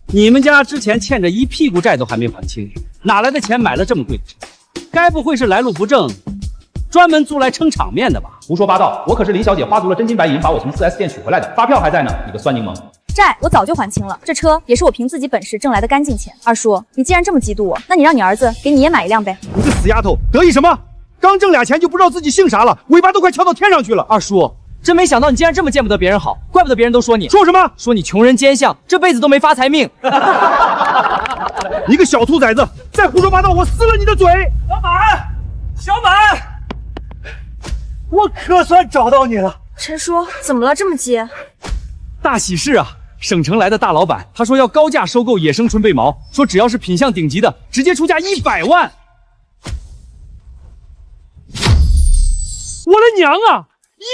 你们家之前欠着一屁股债都还没还清，哪来的钱买了这么贵的车？该不会是来路不正，专门租来撑场面的吧？胡说八道！我可是林小姐花足了真金白银把我从4S 店取回来的，发票还在呢，你个酸柠檬！债我早就还清了，这车也是我凭自己本事挣来的干净钱。二叔，你既然这么嫉妒我，那你让你儿子给你也买一辆呗。你个死丫头，得意什么？刚挣俩钱就不知道自己姓啥了，尾巴都快翘到天上去了。二叔，真没想到你竟然这么见不得别人好，怪不得别人都说你说什么？说你穷人奸相，这辈子都没发财命。你个小兔崽子，再胡说八道，我撕了你的嘴！老板，小满，我可算找到你了。陈叔，怎么了这么急？大喜事啊！省城来的大老板，他说要高价收购野生纯贝毛，说只要是品相顶级的，直接出价100万。我的娘啊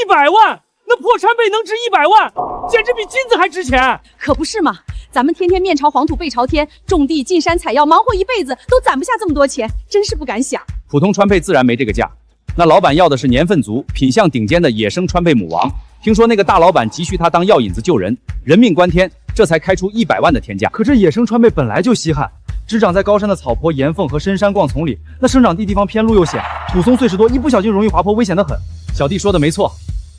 ！100万，那破川贝能值100万，简直比金子还值钱。可不是嘛，咱们天天面朝黄土背朝天，种地进山采药，忙活一辈子都攒不下这么多钱，真是不敢想。普通川贝自然没这个价，那老板要的是年份足、品相顶尖的野生川贝母王。听说那个大老板急需他当药引子救人，人命关天，这才开出100万的天价。可这野生川贝本来就稀罕，只长在高山的草坡、岩缝和深山逛丛里，那生长地方偏路又险，土松碎石多，一不小心容易滑坡，危险得很。小弟说的没错，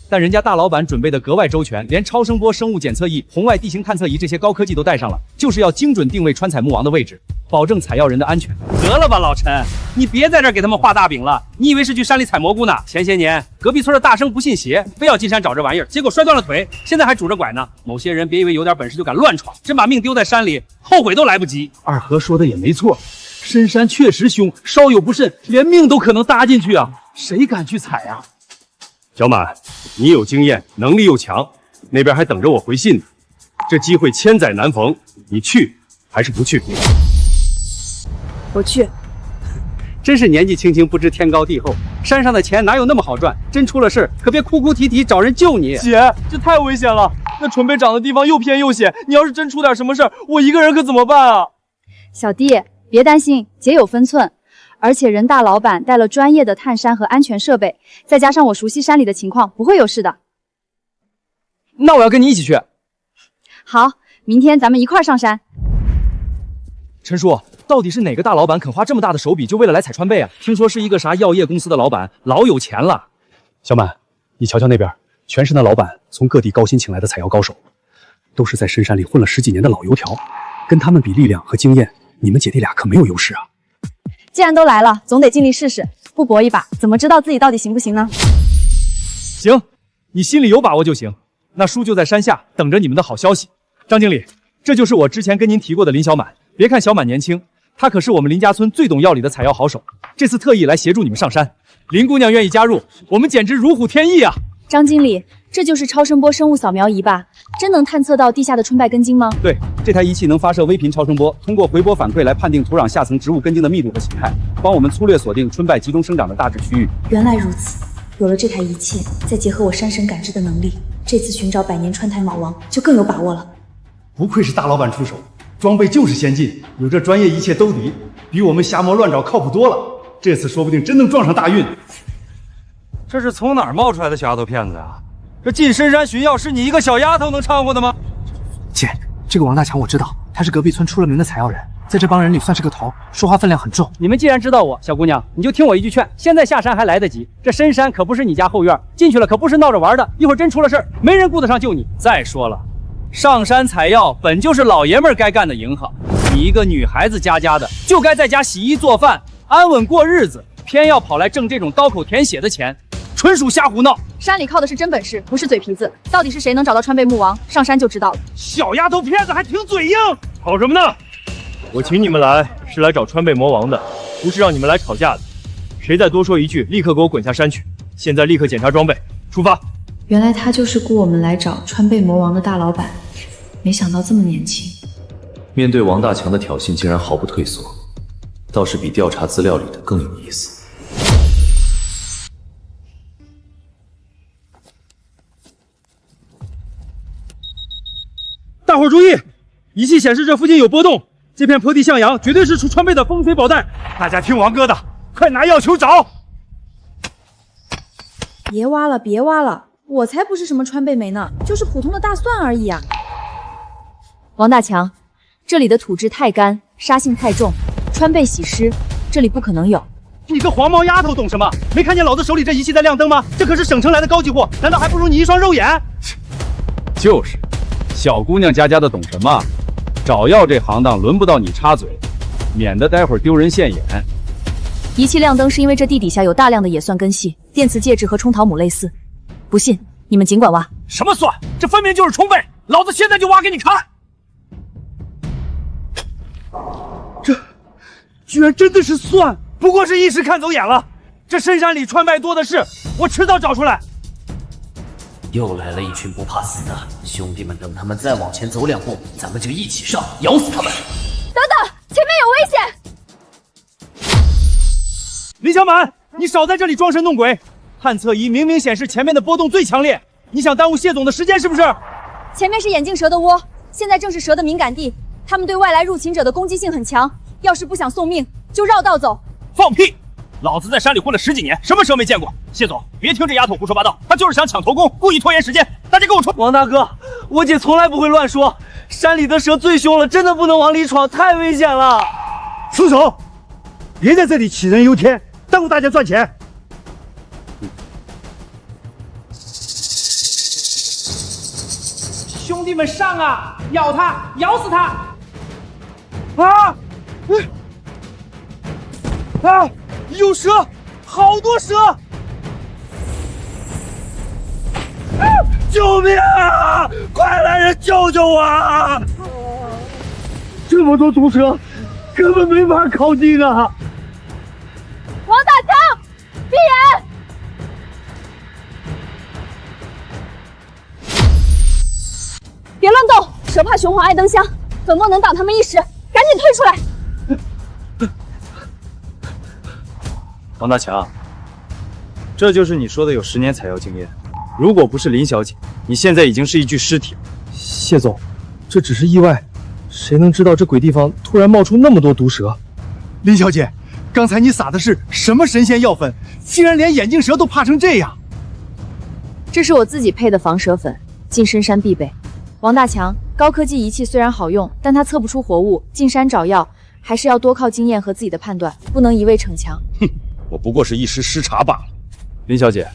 但人家大老板准备的格外周全，连超声波生物检测仪、红外地形探测仪这些高科技都带上了，就是要精准定位川采木王的位置，保证采药人的安全。得了吧，老陈，你别在这儿给他们画大饼了。你以为是去山里采蘑菇呢？前些年隔壁村的大生不信邪，非要进山找这玩意儿，结果摔断了腿，现在还拄着拐呢。某些人别以为有点本事就敢乱闯，真把命丢在山里，后悔都来不及。二和说的也没错，深山确实凶，稍有不慎，连命都可能搭进去啊！谁敢去采啊？小满，你有经验，能力又强，那边还等着我回信呢。这机会千载难逢，你去还是不去？我去。真是年纪轻轻不知天高地厚，山上的钱哪有那么好赚？真出了事，可别哭哭啼啼找人救你。姐，这太危险了，那纯贝长的地方又偏又险，你要是真出点什么事儿，我一个人可怎么办啊？小弟，别担心，姐有分寸。而且人大老板带了专业的探山和安全设备，再加上我熟悉山里的情况，不会有事的。那我要跟你一起去。好，明天咱们一块儿上山。陈叔，到底是哪个大老板肯花这么大的手笔，就为了来采川贝啊？听说是一个啥药业公司的老板，老有钱了。小满，你瞧瞧那边，全是那老板从各地高薪请来的采药高手，都是在深山里混了10几年的老油条，跟他们比力量和经验，你们姐弟俩可没有优势啊。既然都来了，总得尽力试试，不搏一把，怎么知道自己到底行不行呢？行，你心里有把握就行。那叔就在山下等着你们的好消息。张经理，这就是我之前跟您提过的林小满。别看小满年轻，他可是我们林家村最懂药理的采药好手，这次特意来协助你们上山。林姑娘愿意加入，我们简直如虎添翼啊！张经理，这就是超声波生物扫描仪吧？真能探测到地下的春败根茎吗？对，这台仪器能发射微频超声波，通过回波反馈来判定土壤下层植物根茎的密度和形态，帮我们粗略锁定春败集中生长的大致区域。原来如此，有了这台仪器，再结合我山神感知的能力，这次寻找百年川台卯王就更有把握了。不愧是大老板出手，装备就是先进，有这专业仪器兜底，比我们瞎摸乱找靠谱多了。这次说不定真能撞上大运。这是从哪儿冒出来的小丫头片子啊？这进深山寻药是你一个小丫头能掺和的吗？姐，这个王大强我知道，他是隔壁村出了名的采药人，在这帮人里算是个头，说话分量很重。你们既然知道我，小姑娘，你就听我一句劝，现在下山还来得及。这深山可不是你家后院，进去了可不是闹着玩的，一会儿真出了事儿，没人顾得上救你。再说了，上山采药本就是老爷们儿该干的营行，你一个女孩子家的，就该在家洗衣做饭，安稳过日子，偏要跑来挣这种刀口舔血的钱，纯属瞎胡闹。山里靠的是真本事，不是嘴皮子。到底是谁能找到川贝木王？上山就知道了。小丫头片子还挺嘴硬，吵什么呢？我请你们来是来找川贝魔王的，不是让你们来吵架的。谁再多说一句，立刻给我滚下山去！现在立刻检查装备，出发！原来他就是雇我们来找川贝魔王的大老板，没想到这么年轻。面对王大强的挑衅，竟然毫不退缩，倒是比调查资料里的更有意思。大伙注意，仪器显示这附近有波动，这片坡地向阳，绝对是出川贝的风水宝袋。大家听王哥的，快拿药球找！别挖了，别挖了，我才不是什么川贝梅呢，就是普通的大蒜而已啊！王大强，这里的土质太干，沙性太重，川贝洗尸，这里不可能有。你个黄毛丫头懂什么？没看见老子手里这仪器在亮灯吗？这可是省城来的高级货，难道还不如你一双肉眼？就是，小姑娘家的懂什么？找药这行当轮不到你插嘴，免得待会儿丢人现眼。仪器亮灯是因为这地底下有大量的野蒜根系、电磁介质和冲桃母类似。不信，你们尽管挖。什么蒜？这分明就是冲贝！老子现在就挖给你看！这居然真的是蒜，不过是一时看走眼了。这深山里川贝多的是，我迟早找出来。又来了一群不怕死的兄弟们，等他们再往前走2步，咱们就一起上，咬死他们！等等，前面有危险！林小满，你少在这里装神弄鬼！探测仪明明显示前面的波动最强烈，你想耽误谢总的时间是不是？前面是眼镜蛇的窝，现在正是蛇的敏感地，他们对外来入侵者的攻击性很强。要是不想送命，就绕道走。放屁！老子在山里混了10几年，什么蛇没见过？谢总，别听这丫头胡说八道，她就是想抢头功，故意拖延时间。大家给我出！王大哥，我姐从来不会乱说，山里的蛇最凶了，真的不能往里闯，太危险了。住手！别在这里杞人忧天，耽误大家赚钱。兄弟们上啊！咬他，咬死他！啊！啊！有蛇，好多蛇！啊！救命啊！快来人救救我啊！这么多毒蛇，根本没法靠近啊！王大强，闭眼！别乱动，蛇怕雄黄爱灯香，粉末能挡他们一时，赶紧退出来！王大强，这就是你说的有10年采药经验。如果不是林小姐，你现在已经是一具尸体了。谢总，这只是意外，谁能知道这鬼地方突然冒出那么多毒蛇？林小姐，刚才你撒的是什么神仙药粉？居然连眼镜蛇都怕成这样！这是我自己配的防蛇粉，进深山必备。王大强，高科技仪器虽然好用，但它测不出活物，进山找药还是要多靠经验和自己的判断，不能一味逞强。哼，我不过是一时失察罢了。林小姐，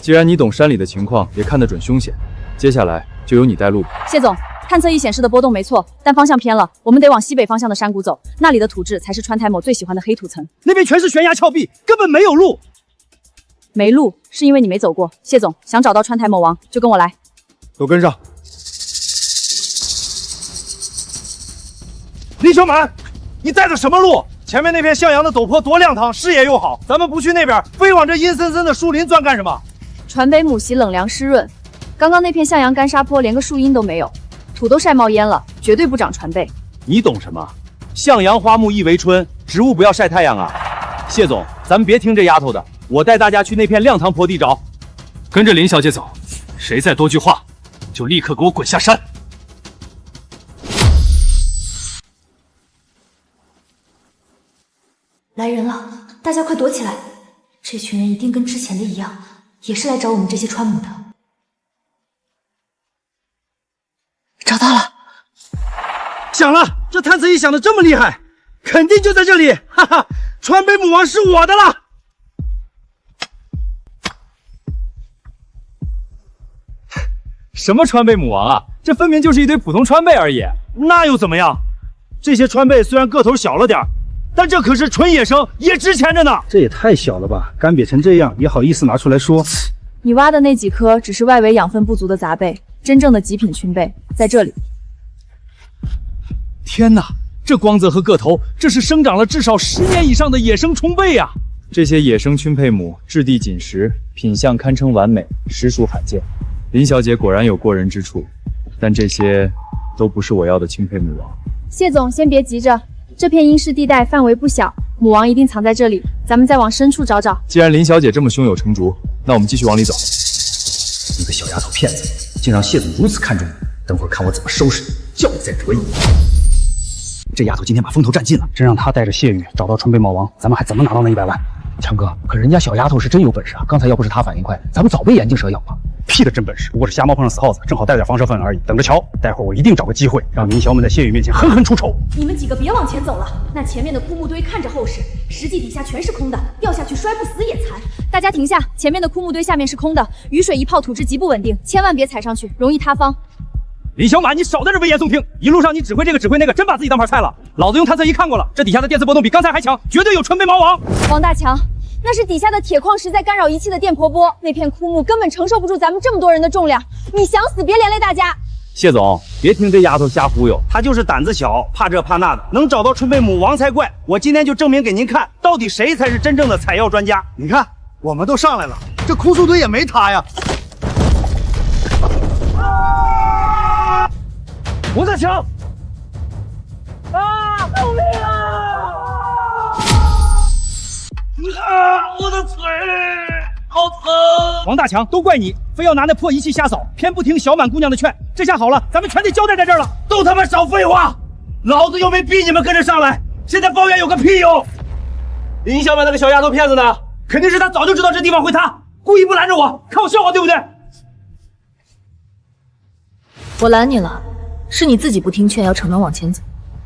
既然你懂山里的情况，也看得准凶险，接下来就由你带路吧。谢总，探测仪显示的波动没错，但方向偏了，我们得往西北方向的山谷走，那里的土质才是川台某最喜欢的黑土层。那边全是悬崖峭壁，根本没有路。没路是因为你没走过。谢总，想找到川台某王，就跟我来。都跟上。李小满，你带的什么路？前面那片向阳的陡坡多亮堂，视野又好，咱们不去那边，非往这阴森森的树林钻干什么？川北母系冷凉湿润，刚刚那片向阳干沙坡连个树荫都没有，土都晒冒烟了，绝对不长川贝。你懂什么？向阳花木易为春，植物不要晒太阳啊！谢总，咱们别听这丫头的，我带大家去那片亮堂坡地找。跟着林小姐走，谁再多句话，就立刻给我滚下山！来人了，大家快躲起来！这群人一定跟之前的一样，也是来找我们这些川母的。找到了，响了！这探测仪响的这么厉害，肯定就在这里！哈哈，川北母王是我的了！什么川贝母王啊？这分明就是一堆普通川贝而已。那又怎么样？这些川贝虽然个头小了点，但这可是纯野生，也值钱着呢。这也太小了吧，干瘪成这样也好意思拿出来说？你挖的那几颗只是外围养分不足的杂贝，真正的极品群贝在这里。天哪，这光泽和个头，这是生长了至少10年以上的野生冲贝啊！这些野生菌配母质地紧实，品相堪称完美，实属罕见。林小姐果然有过人之处，但这些都不是我要的青配母王。谢总，先别急着，这片阴湿地带范围不小，母王一定藏在这里，咱们再往深处找找。既然林小姐这么胸有成竹，那我们继续往里走。你个小丫头片子，竟让谢总如此看重你，等会儿看我怎么收拾你，叫你再得意。这丫头今天把风头占尽了，真让她带着谢玉找到纯贝猫王，咱们还怎么拿到那100万？强哥，可人家小丫头是真有本事啊！刚才要不是她反应快，咱们早被眼镜蛇咬了。屁的真本事，不过是瞎猫碰上死耗子，正好带点防蛇粉而已。等着瞧，待会儿我一定找个机会，让明小们在谢宇面前狠狠出丑。你们几个别往前走了，那前面的枯木堆看着厚实，实际底下全是空的，掉下去摔不死也残。大家停下，前面的枯木堆下面是空的，雨水一泡，土质极不稳定，千万别踩上去，容易塌方。林小满，你少在这危言耸听，一路上你指挥这个指挥那个，真把自己当盘菜了。老子用探测仪看过了，这底下的电磁波动比刚才还强，绝对有纯贝猫王。王大强，那是底下的铁矿石在干扰仪器的电波波，那片枯木根本承受不住咱们这么多人的重量，你想死别连累大家。谢总，别听这丫头瞎忽悠，她就是胆子小，怕这怕那的，能找到纯贝母王才怪。我今天就证明给您看，到底谁才是真正的采药专家。你看，我们都上来了，这空速堆也没塌呀。王大强！啊！救命啊！我的腿好疼！王大强，都怪你，非要拿那破仪器瞎扫，偏不听小满姑娘的劝。这下好了，咱们全得交代在这儿了。都他妈少废话！老子又没逼你们跟着上来，现在抱怨有个屁用！林小满那个小丫头片子呢？肯定是她早就知道这地方会塌，故意不拦着我，看我笑话对不对？我拦你了。是你自己不听劝，要逞能往前走，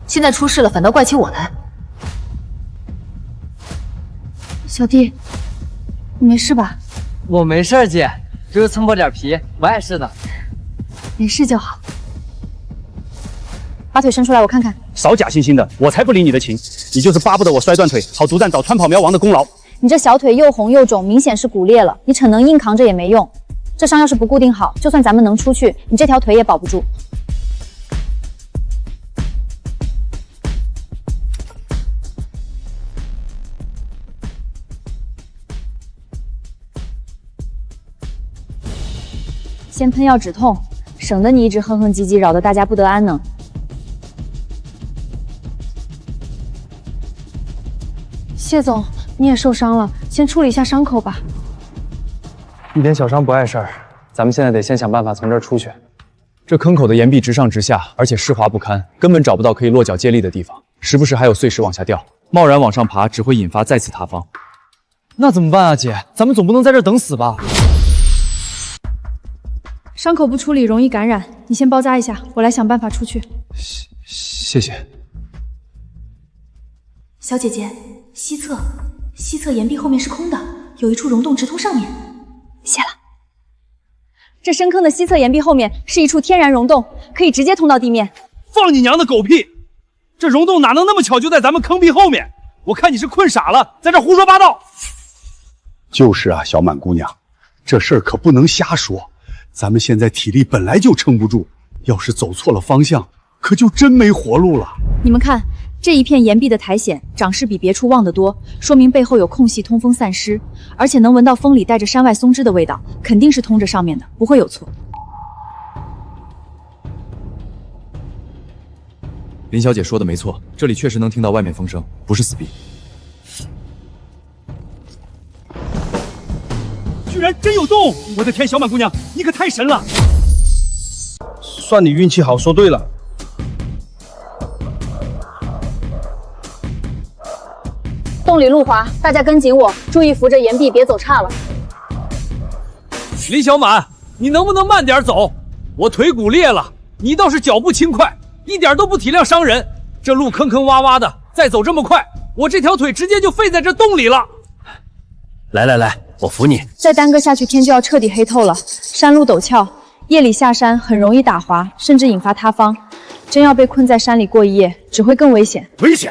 现在出事了，反倒怪起我来。小弟，你没事吧？我没事，姐，就是蹭破点皮，我也是的。没事就好。把腿伸出来，我看看。少假惺惺的，我才不领你的情！你就是巴不得我摔断腿，好独占找穿跑苗王的功劳。你这小腿又红又肿，明显是骨裂了，你逞能硬扛着也没用。这伤要是不固定好，就算咱们能出去，你这条腿也保不住。先喷药止痛，省得你一直哼哼唧唧，扰得大家不得安呢。谢总，你也受伤了，先处理一下伤口吧。一点小伤不碍事儿，咱们现在得先想办法从这儿出去。这坑口的岩壁直上直下，而且湿滑不堪，根本找不到可以落脚接力的地方，时不时还有碎石往下掉，贸然往上爬只会引发再次塌方。那怎么办啊，姐？咱们总不能在这儿等死吧？伤口不处理容易感染，你先包扎一下，我来想办法出去。谢谢。小姐姐，西侧岩壁后面是空的，有一处溶洞直通上面。谢了。这深坑的西侧岩壁后面是一处天然溶洞，可以直接通到地面。放你娘的狗屁！这溶洞哪能那么巧就在咱们坑壁后面？我看你是困傻了，在这胡说八道。就是啊，小满姑娘，这事儿可不能瞎说。咱们现在体力本来就撑不住，要是走错了方向，可就真没活路了。你们看，这一片岩壁的苔藓长势比别处旺得多，说明背后有空隙通风散湿，而且能闻到风里带着山外松枝的味道，肯定是通着上面的，不会有错。林小姐说的没错，这里确实能听到外面风声，不是死壁。居然真有洞！我的天，小满姑娘，你可太神了！算你运气好，说对了。洞里路滑，大家跟紧我，注意扶着岩壁，别走岔了。林小满，你能不能慢点走？我腿骨裂了，你倒是脚步轻快，一点都不体谅伤人。这路坑坑洼洼的，再走这么快，我这条腿直接就废在这洞里了。来，我扶你。再耽搁下去，天就要彻底黑透了。山路陡峭，夜里下山很容易打滑，甚至引发塌方。真要被困在山里过一夜，只会更危险。危险！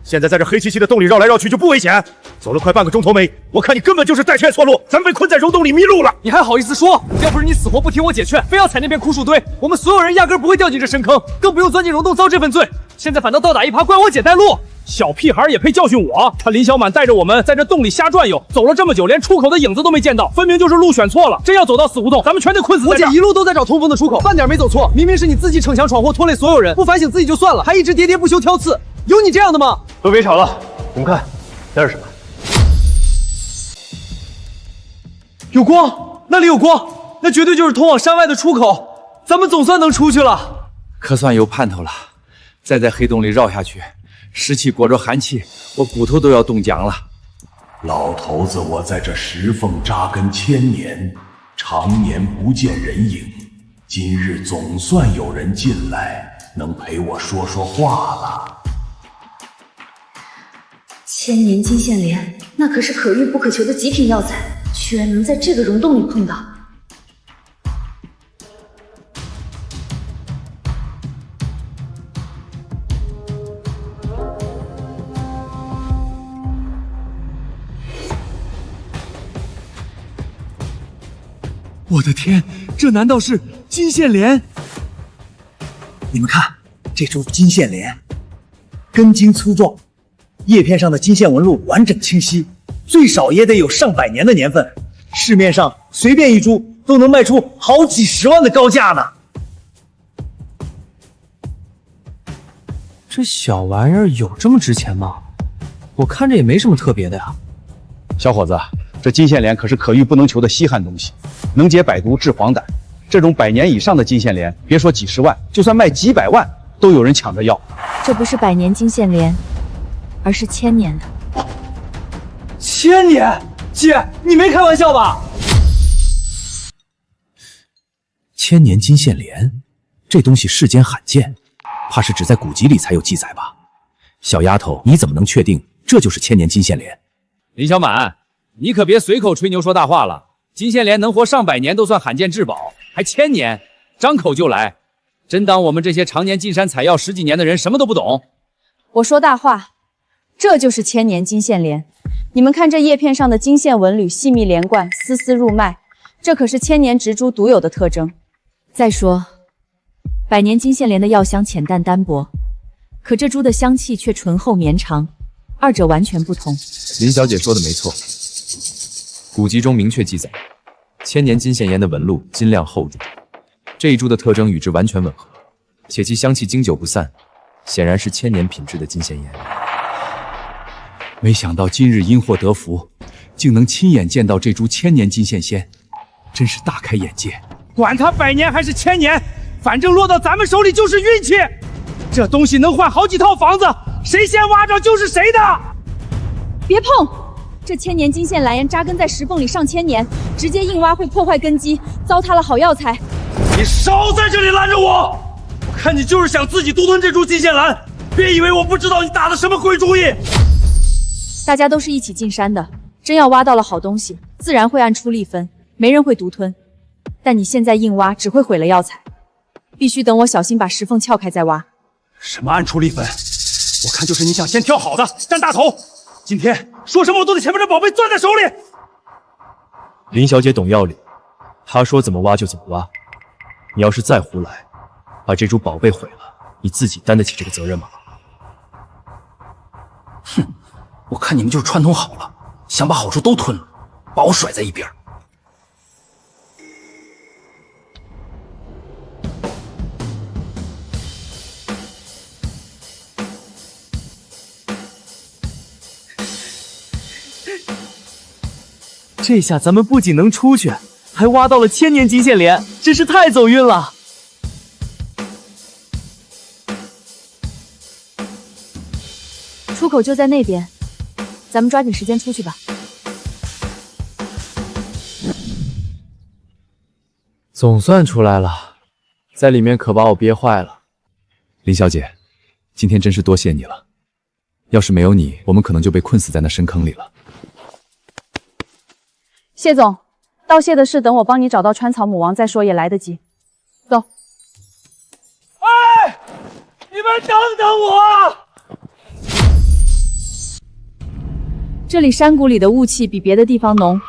现在在这黑漆漆的洞里绕来绕去就不危险？走了快半个钟头没，我看你根本就是带圈错路，咱们被困在溶洞里迷路了。你还好意思说？要不是你死活不听我解劝，非要踩那片枯树堆，我们所有人压根不会掉进这深坑，更不用钻进溶洞遭这份罪。现在反倒倒打一耙，怪我姐带路。小屁孩也配教训我？他林小满带着我们在这洞里瞎转悠，走了这么久，连出口的影子都没见到，分明就是路选错了。真要走到死胡同，咱们全得困死在这儿。我姐一路都在找通风的出口，半点没走错。明明是你自己逞强闯祸，拖累所有人，不反省自己就算了，还一直喋喋不休挑刺，有你这样的吗？都别吵了，你们看，那是什么？有光，那里有光，那绝对就是通往山外的出口，咱们总算能出去了。可算有盼头了。再在黑洞里绕下去，湿气裹着寒气，我骨头都要冻僵了。老头子，我在这石缝扎根1000年，常年不见人影，今日总算有人进来，能陪我说说话了。1000年金线莲，那可是可遇不可求的极品药材，居然能在这个溶洞里碰到。我的天，这难道是金线莲？你们看，这株金线莲，根茎粗壮，叶片上的金线纹路完整清晰，最少也得有上百年的年份，市面上随便一株都能卖出好几十万的高价呢。这小玩意儿有这么值钱吗？我看着也没什么特别的呀。小伙子，这金线莲可是可遇不能求的稀罕东西，能解百毒治黄疸。这种100年以上的金线莲，别说几十万，就算卖几百万，都有人抢着要。这不是100年金线莲，而是1000年的。1000年？姐，你没开玩笑吧？1000年金线莲，这东西世间罕见，怕是只在古籍里才有记载吧？小丫头，你怎么能确定这就是1000年金线莲？林小满，你可别随口吹牛说大话了。金线莲能活上百年都算罕见至宝，还1000年，张口就来，真当我们这些常年进山采药10几年的人什么都不懂？我说大话，这就是1000年金线莲。你们看这叶片上的金线纹理细密连贯，丝丝入脉，这可是1000年植株独有的特征。再说，100年金线莲的药香浅淡单薄，可这株的香气却醇厚绵长，二者完全不同。林小姐说的没错，古籍中明确记载，1000年金线烟的纹路金亮厚重，这一株的特征与之完全吻合，且其香气经久不散，显然是1000年品质的金线烟。没想到今日因祸得福，竟能亲眼见到这株1000年金线仙，真是大开眼界。管它100年还是1000年，反正落到咱们手里就是运气。这东西能换好几套房子，谁先挖着就是谁的。别碰！这1000年金线蓝烟扎根在石缝里上千年，直接硬挖会破坏根基，糟蹋了好药材。你少在这里拦着我！我看你就是想自己独吞这株金线兰，别以为我不知道你打的什么鬼主意。大家都是一起进山的，真要挖到了好东西，自然会按出力分，没人会独吞。但你现在硬挖，只会毁了药材，必须等我小心把石缝撬开再挖。什么按出力分？我看就是你想先挑好的，占大头。今天说什么我都得先把这宝贝攥在手里。林小姐懂药理，她说怎么挖就怎么挖。你要是再胡来，把这株宝贝毁了，你自己担得起这个责任吗？哼，我看你们就是串通好了，想把好处都吞了，把我甩在一边。这下咱们不仅能出去，还挖到了1000年金线莲，真是太走运了。出口就在那边，咱们抓紧时间出去吧。总算出来了，在里面可把我憋坏了。林小姐，今天真是多谢你了，要是没有你，我们可能就被困死在那深坑里了。谢总，道谢的事等我帮你找到川草母王再说也来得及。走。哎，你们等等我！这里山谷里的雾气比别的地方浓，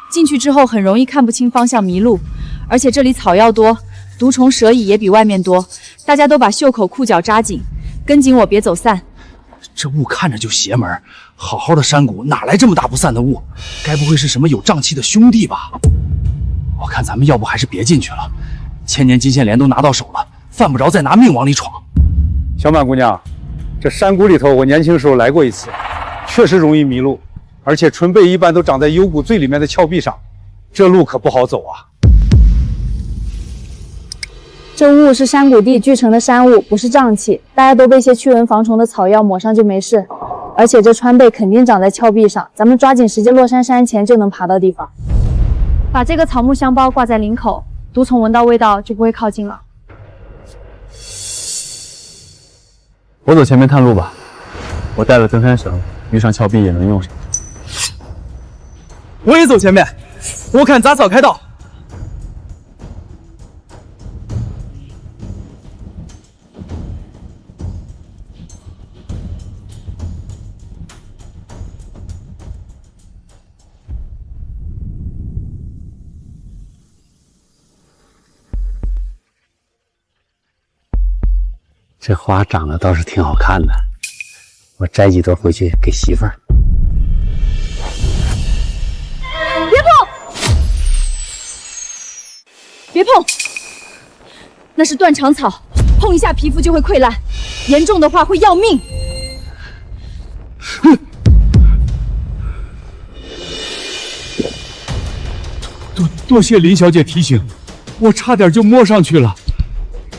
进去之后很容易看不清方向迷路，而且这里草药多，毒虫蛇蚁也比外面多，大家都把袖口裤脚扎紧，跟紧我，别走散。这雾看着就邪门，好好的山谷哪来这么大不散的雾？该不会是什么有瘴气的兄弟吧？我看咱们要不还是别进去了，千年金线莲都拿到手了，犯不着再拿命往里闯。小满姑娘，这山谷里头我年轻时候来过一次，确实容易迷路，而且纯贝一般都长在幽谷最里面的峭壁上，这路可不好走啊。这雾是山谷地聚成的山雾，不是瘴气，大家都被些驱蚊防虫的草药抹上就没事。而且这川贝肯定长在峭壁上，咱们抓紧时间落山山前就能爬到地方。把这个草木香包挂在领口，毒虫闻到味道就不会靠近了。我走前面探路吧，我带了登山绳，遇上峭壁也能用上。我也走前面，我看杂草开道。这花长得倒是挺好看的，我摘几朵回去给媳妇儿。别碰！别碰！那是断肠草，碰一下皮肤就会溃烂，严重的话会要命。多谢林小姐提醒，我差点就摸上去了。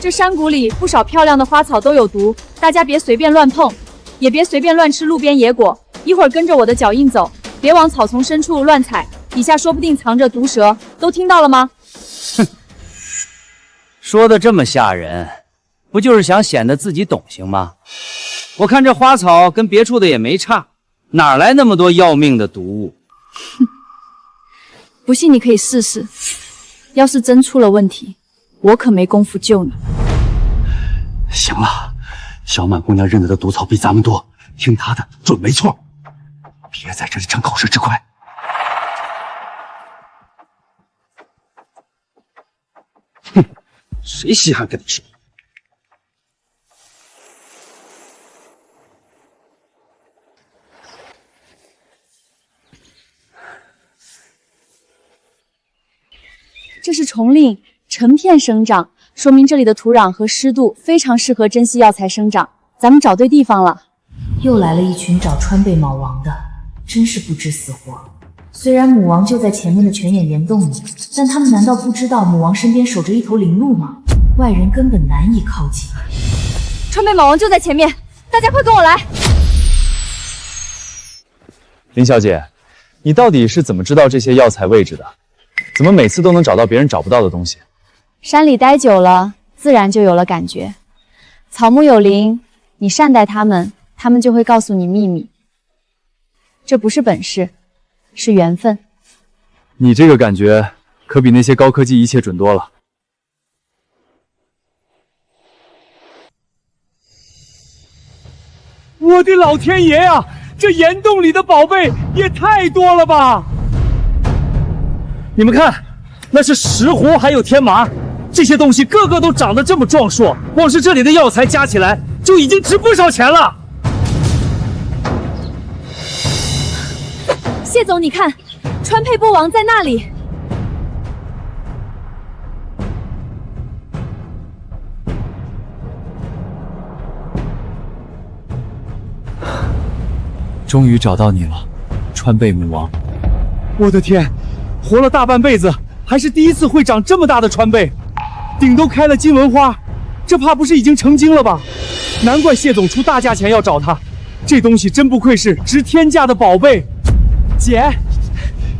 这山谷里不少漂亮的花草都有毒，大家别随便乱碰，也别随便乱吃路边野果。一会儿跟着我的脚印走，别往草丛深处乱踩，底下说不定藏着毒蛇。都听到了吗？哼，说的这么吓人，不就是想显得自己懂行吗？我看这花草跟别处的也没差，哪来那么多要命的毒物？哼，不信你可以试试，要是真出了问题，我可没工夫救你。行了，小满姑娘认得的毒草比咱们多，听她的准没错。别在这里逞口舌之快。哼，谁稀罕跟你说？这是虫令，成片生长，说明这里的土壤和湿度非常适合珍稀药材生长。咱们找对地方了。又来了一群找川贝卯王的，真是不知死活。虽然母王就在前面的泉眼岩洞里，但他们难道不知道母王身边守着一头灵鹿吗？外人根本难以靠近。川贝卯王就在前面，大家快跟我来！林小姐，你到底是怎么知道这些药材位置的？怎么每次都能找到别人找不到的东西？山里待久了，自然就有了感觉。草木有灵，你善待它们，它们就会告诉你秘密。这不是本事，是缘分。你这个感觉可比那些高科技一切准多了。我的老天爷呀！这岩洞里的宝贝也太多了吧！你们看，那是石斛还有天麻，这些东西个个都长得这么壮硕，光是这里的药材加起来就已经值不少钱了。谢总，你看，川佩波王在那里。终于找到你了，川贝母王。我的天，活了大半辈子，还是第一次会长这么大的川贝，顶都开了金纹花，这怕不是已经成精了吧？难怪谢总出大价钱要找他，这东西真不愧是值天价的宝贝。姐，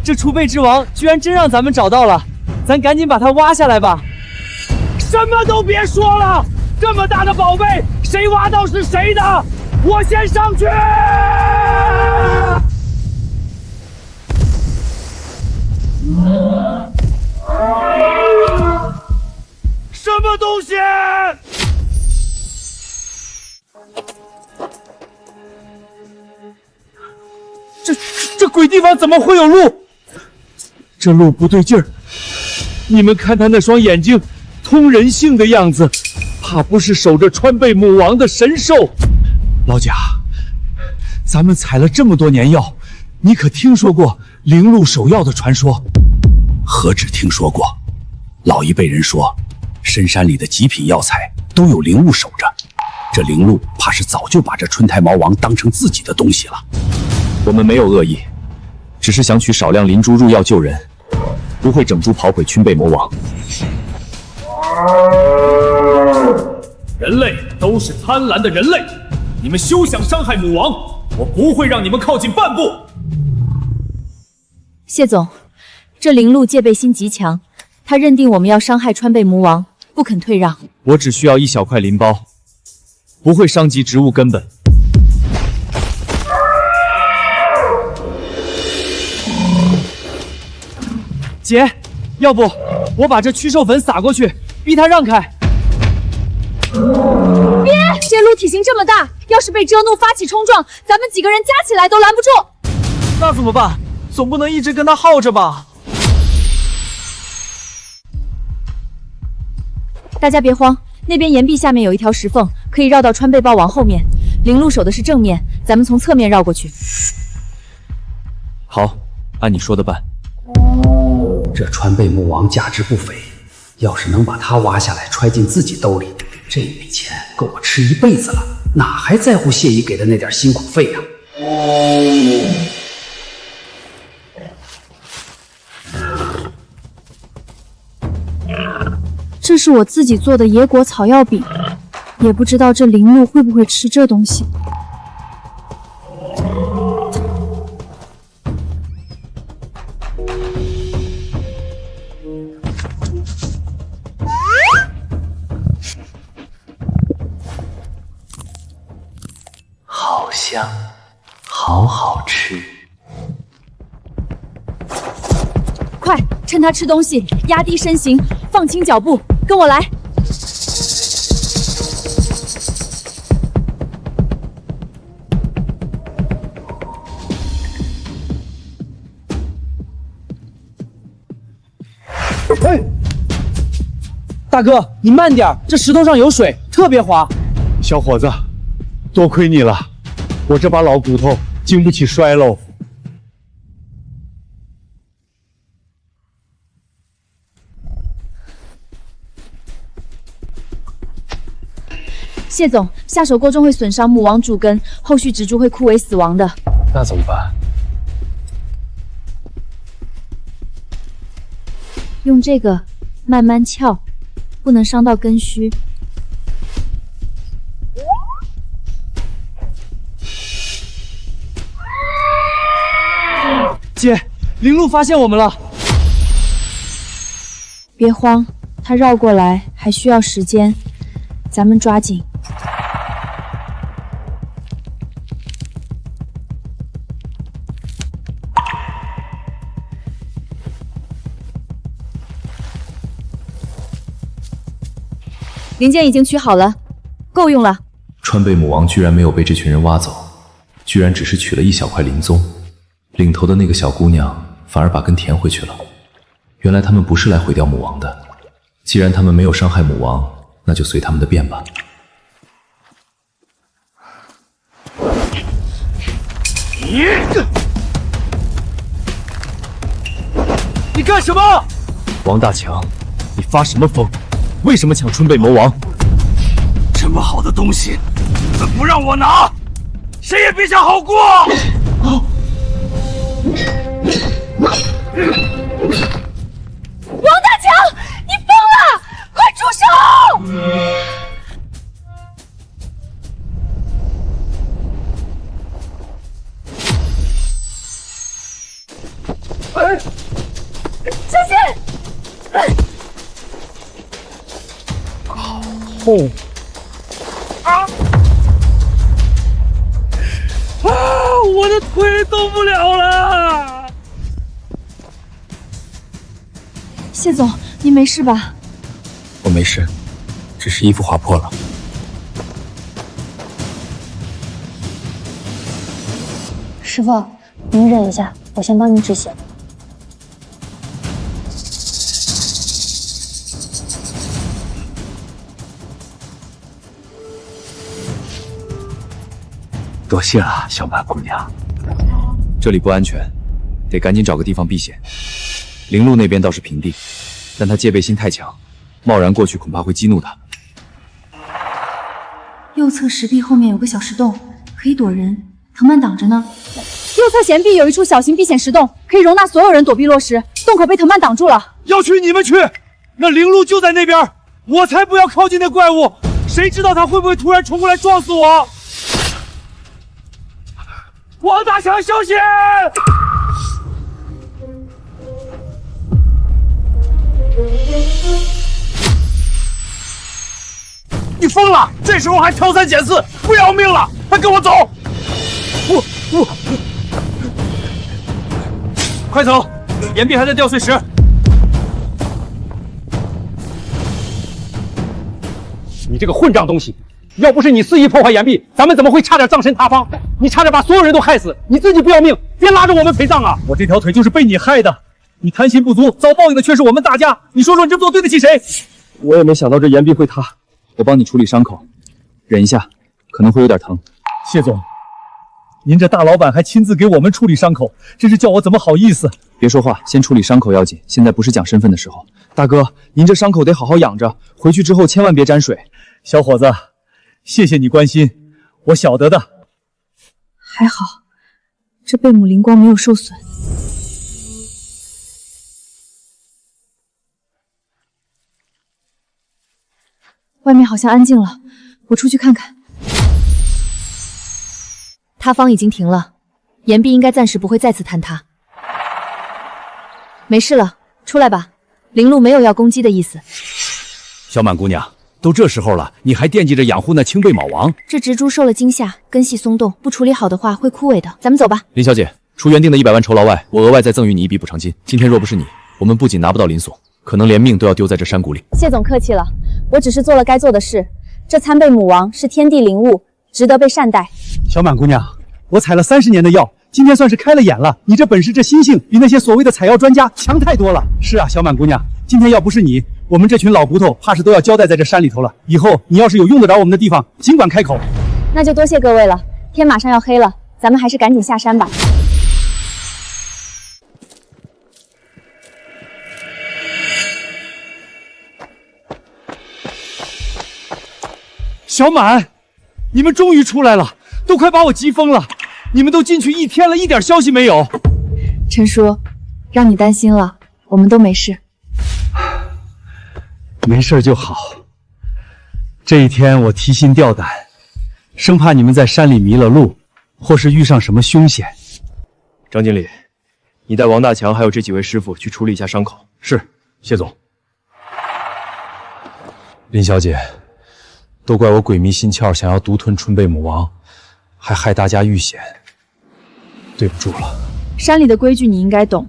这储贝之王居然真让咱们找到了，咱赶紧把它挖下来吧。什么都别说了，这么大的宝贝，谁挖到是谁的。我先上去！什么东西？这鬼地方怎么会有路？这路不对劲儿。你们看他那双眼睛，通人性的样子，怕不是守着川贝母王的神兽。老贾，咱们采了这么多年药，你可听说过灵鹿守药的传说？何止听说过，老一辈人说，深山里的极品药材都有灵物守着。这灵鹿怕是早就把这春台毛王当成自己的东西了。我们没有恶意，只是想取少量灵珠入药救人，不会整株跑毁群贝魔王。人类都是贪婪的人类，你们休想伤害母王，我不会让你们靠近半步。谢总，这灵鹿戒备心极强，他认定我们要伤害川贝魔王，不肯退让。我只需要一小块灵包，不会伤及植物根本。姐，要不我把这驱兽粉撒过去，逼他让开。别！这鹿体型这么大，要是被遮怒发起冲撞，咱们几个人加起来都拦不住。那怎么办？总不能一直跟他耗着吧？大家别慌，那边岩壁下面有一条石缝，可以绕到川贝豹王后面。灵鹿守的是正面，咱们从侧面绕过去。好，按你说的办。这川贝母王价值不菲，要是能把它挖下来揣进自己兜里，这笔钱够我吃一辈子了，哪还在乎谢姨给的那点辛苦费呀？这是我自己做的野果草药饼，也不知道这灵鹿会不会吃这东西。好香，好好吃。快，趁他吃东西，压低身形，放轻脚步，跟我来。哎，大哥，你慢点，这石头上有水，特别滑。小伙子，多亏你了，我这把老骨头经不起摔喽。谢总，下手过重会损伤母王主根，后续植株会枯萎死亡的。那怎么办？用这个慢慢撬，不能伤到根须。姐，灵鹿发现我们了。别慌，它绕过来还需要时间，咱们抓紧。零件已经取好了，够用了。川贝母王居然没有被这群人挖走，居然只是取了一小块灵宗，领头的那个小姑娘反而把根填回去了。原来他们不是来毁掉母王的，既然他们没有伤害母王，那就随他们的便吧。你干什么？王大强，你发什么疯？为什么抢春贝魔王？这么好的东西，你们不让我拿，谁也别想好过！王大强，你疯了！快住手！小心！痛！啊！我的腿动不了了！谢总，您没事吧？我没事，只是衣服划破了。师傅，您忍一下，我先帮您止血。多谢了，小满姑娘。这里不安全，得赶紧找个地方避险。灵路那边倒是平地，但他戒备心太强，贸然过去恐怕会激怒他。右侧石壁后面有个小石洞，可以躲人，藤蔓挡着呢。右侧岩壁有一处小型避险石洞，可以容纳所有人躲避落石，洞口被藤蔓挡住了。要去你们去，那灵路就在那边，我才不要靠近那怪物，谁知道他会不会突然冲过来撞死我？王大强，小心！你疯了！这时候还挑三拣四，不要命了！快跟我走！快走！岩壁还在掉碎石。你这个混账东西！要不是你肆意破坏岩壁，咱们怎么会差点葬身塌方？你差点把所有人都害死，你自己不要命，别拉着我们陪葬啊！我这条腿就是被你害的，你贪心不足，遭报应的却是我们大家。你说说，你这么做对得起谁？我也没想到这岩壁会塌，我帮你处理伤口，忍一下，可能会有点疼。谢总，您这大老板还亲自给我们处理伤口，真是叫我怎么好意思？别说话，先处理伤口要紧，现在不是讲身份的时候。大哥，您这伤口得好好养着，回去之后千万别沾水。小伙子，谢谢你关心，我晓得的。还好，这贝母灵光没有受损。外面好像安静了，我出去看看。塌方已经停了，岩壁应该暂时不会再次坍塌。没事了，出来吧。灵鹿没有要攻击的意思。小满姑娘，都这时候了，你还惦记着养护那青背卯王？这植株受了惊吓，根系松动，不处理好的话会枯萎的。咱们走吧。林小姐，除原定的100万酬劳外，我额外再赠予你一笔补偿金。今天若不是你，我们不仅拿不到林所，可能连命都要丢在这山谷里。谢总客气了，我只是做了该做的事。这参贝母王是天地灵物，值得被善待。小满姑娘，我采了30年的药，今天算是开了眼了。你这本事，这心性比那些所谓的采药专家强太多了。是啊，小满姑娘，今天要不是你，我们这群老骨头怕是都要交代在这山里头了。以后你要是有用得着我们的地方，尽管开口。那就多谢各位了，天马上要黑了，咱们还是赶紧下山吧。小满，你们终于出来了，都快把我急疯了。你们都进去1天了，一点消息没有。陈叔，让你担心了，我们都没事。没事就好。这一天我提心吊胆，生怕你们在山里迷了路，或是遇上什么凶险。张经理，你带王大强还有这几位师傅去处理一下伤口。是，谢总。林小姐，都怪我鬼迷心窍，想要独吞春贝母王，还害大家遇险，对不住了。山里的规矩你应该懂，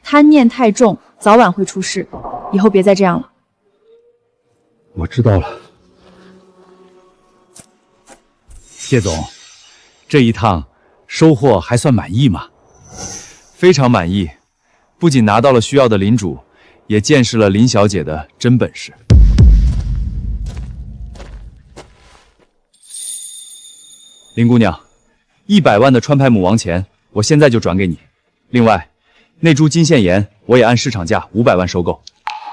贪念太重，早晚会出事，以后别再这样了。我知道了。谢总，这一趟收获还算满意吗？非常满意，不仅拿到了需要的领主，也见识了林小姐的真本事。林姑娘，100万的川牌母王钱，我现在就转给你。另外，那株金线岩我也按市场价500万收购。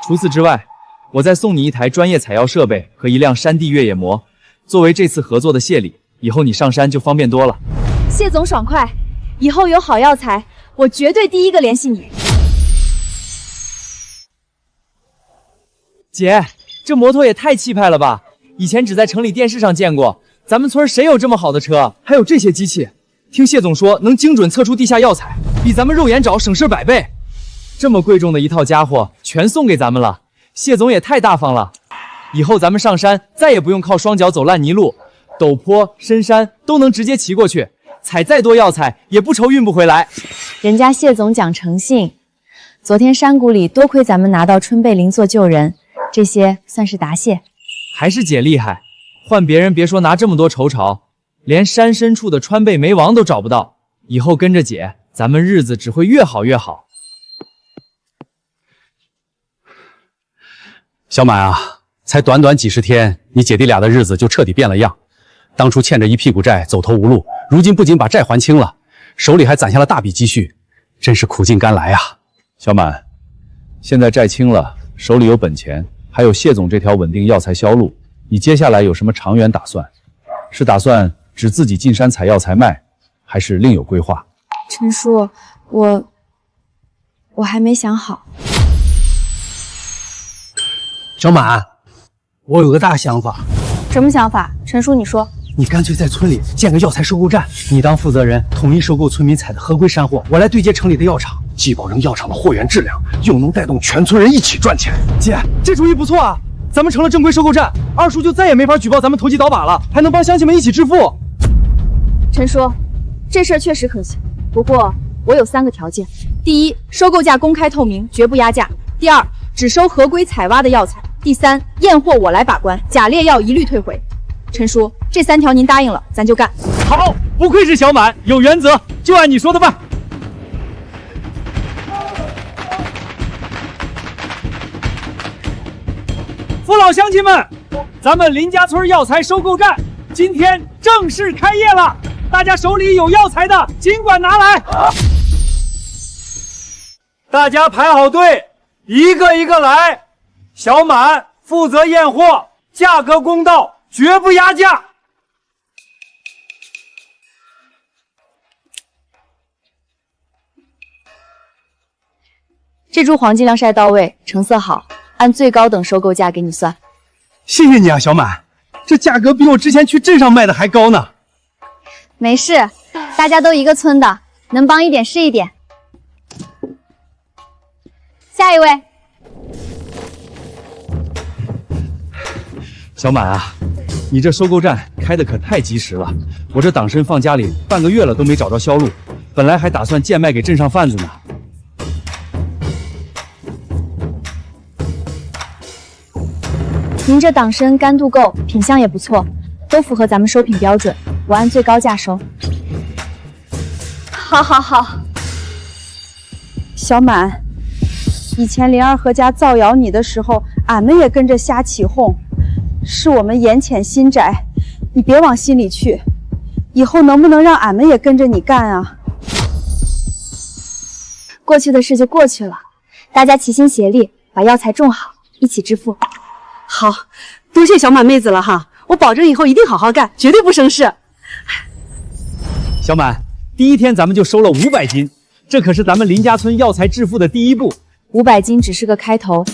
除此之外，我再送你一台专业采药设备和一辆山地越野摩，作为这次合作的谢礼。以后你上山就方便多了。谢总爽快，以后有好药材，我绝对第一个联系你。姐，这摩托也太气派了吧！以前只在城里电视上见过，咱们村谁有这么好的车？还有这些机器，听谢总说能精准测出地下药材，比咱们肉眼找省事100倍。这么贵重的一套家伙，全送给咱们了，谢总也太大方了。以后咱们上山再也不用靠双脚走烂泥路。陡坡、深山都能直接骑过去，采再多药材也不愁运不回来。人家谢总讲诚信，昨天山谷里多亏咱们拿到春贝灵座救人，这些算是答谢。还是姐厉害，换别人别说拿这么多酬潮，连山深处的川贝眉王都找不到。以后跟着姐，咱们日子只会越好越好。小满啊，才短短几10天，你姐弟俩的日子就彻底变了样。当初欠着一屁股债，走投无路，如今不仅把债还清了，手里还攒下了大笔积蓄，真是苦尽甘来啊！小满，现在债清了，手里有本钱，还有谢总这条稳定药材销路，你接下来有什么长远打算？是打算只自己进山采药材卖，还是另有规划？陈叔，我还没想好。小满，我有个大想法。什么想法？陈叔，你说。你干脆在村里建个药材收购站，你当负责人，统一收购村民采的合规山货，我来对接城里的药厂，既保证药厂的货源质量，又能带动全村人一起赚钱。姐，这主意不错啊！咱们成了正规收购站，二叔就再也没法举报咱们投机倒把了，还能帮乡亲们一起致富。陈叔，这事儿确实可行，不过我有3个条件：第一，收购价公开透明，绝不压价；第二，只收合规采挖的药材；第三，验货我来把关，假劣药一律退回。陈叔，这3条您答应了，咱就干。好，不愧是小满，有原则，就按你说的办。父老乡亲们，咱们林家村药材收购站今天正式开业了，大家手里有药材的尽管拿来。大家排好队，一个一个来。小满负责验货，价格公道，绝不压价。这株黄金晾晒到位，成色好，按最高等收购价给你算。谢谢你啊，小满，这价格比我之前去镇上卖的还高呢。没事，大家都一个村的，能帮一点是一点。下一位。小满啊，你这收购站开的可太及时了，我这党参放家里半个月了都没找着销路，本来还打算贱卖给镇上贩子呢。您这党参干度够，品相也不错，都符合咱们收品标准，我按最高价收。好好好。小满，以前林二和家造谣你的时候，俺们也跟着瞎起哄，是我们眼浅心窄，你别往心里去。以后能不能让俺们也跟着你干啊？过去的事就过去了，大家齐心协力，把药材种好，一起致富。好，多谢小满妹子了哈，我保证以后一定好好干，绝对不生事。小满，第一天咱们就收了500斤，这可是咱们林家村药材致富的第一步。500斤只是个开头，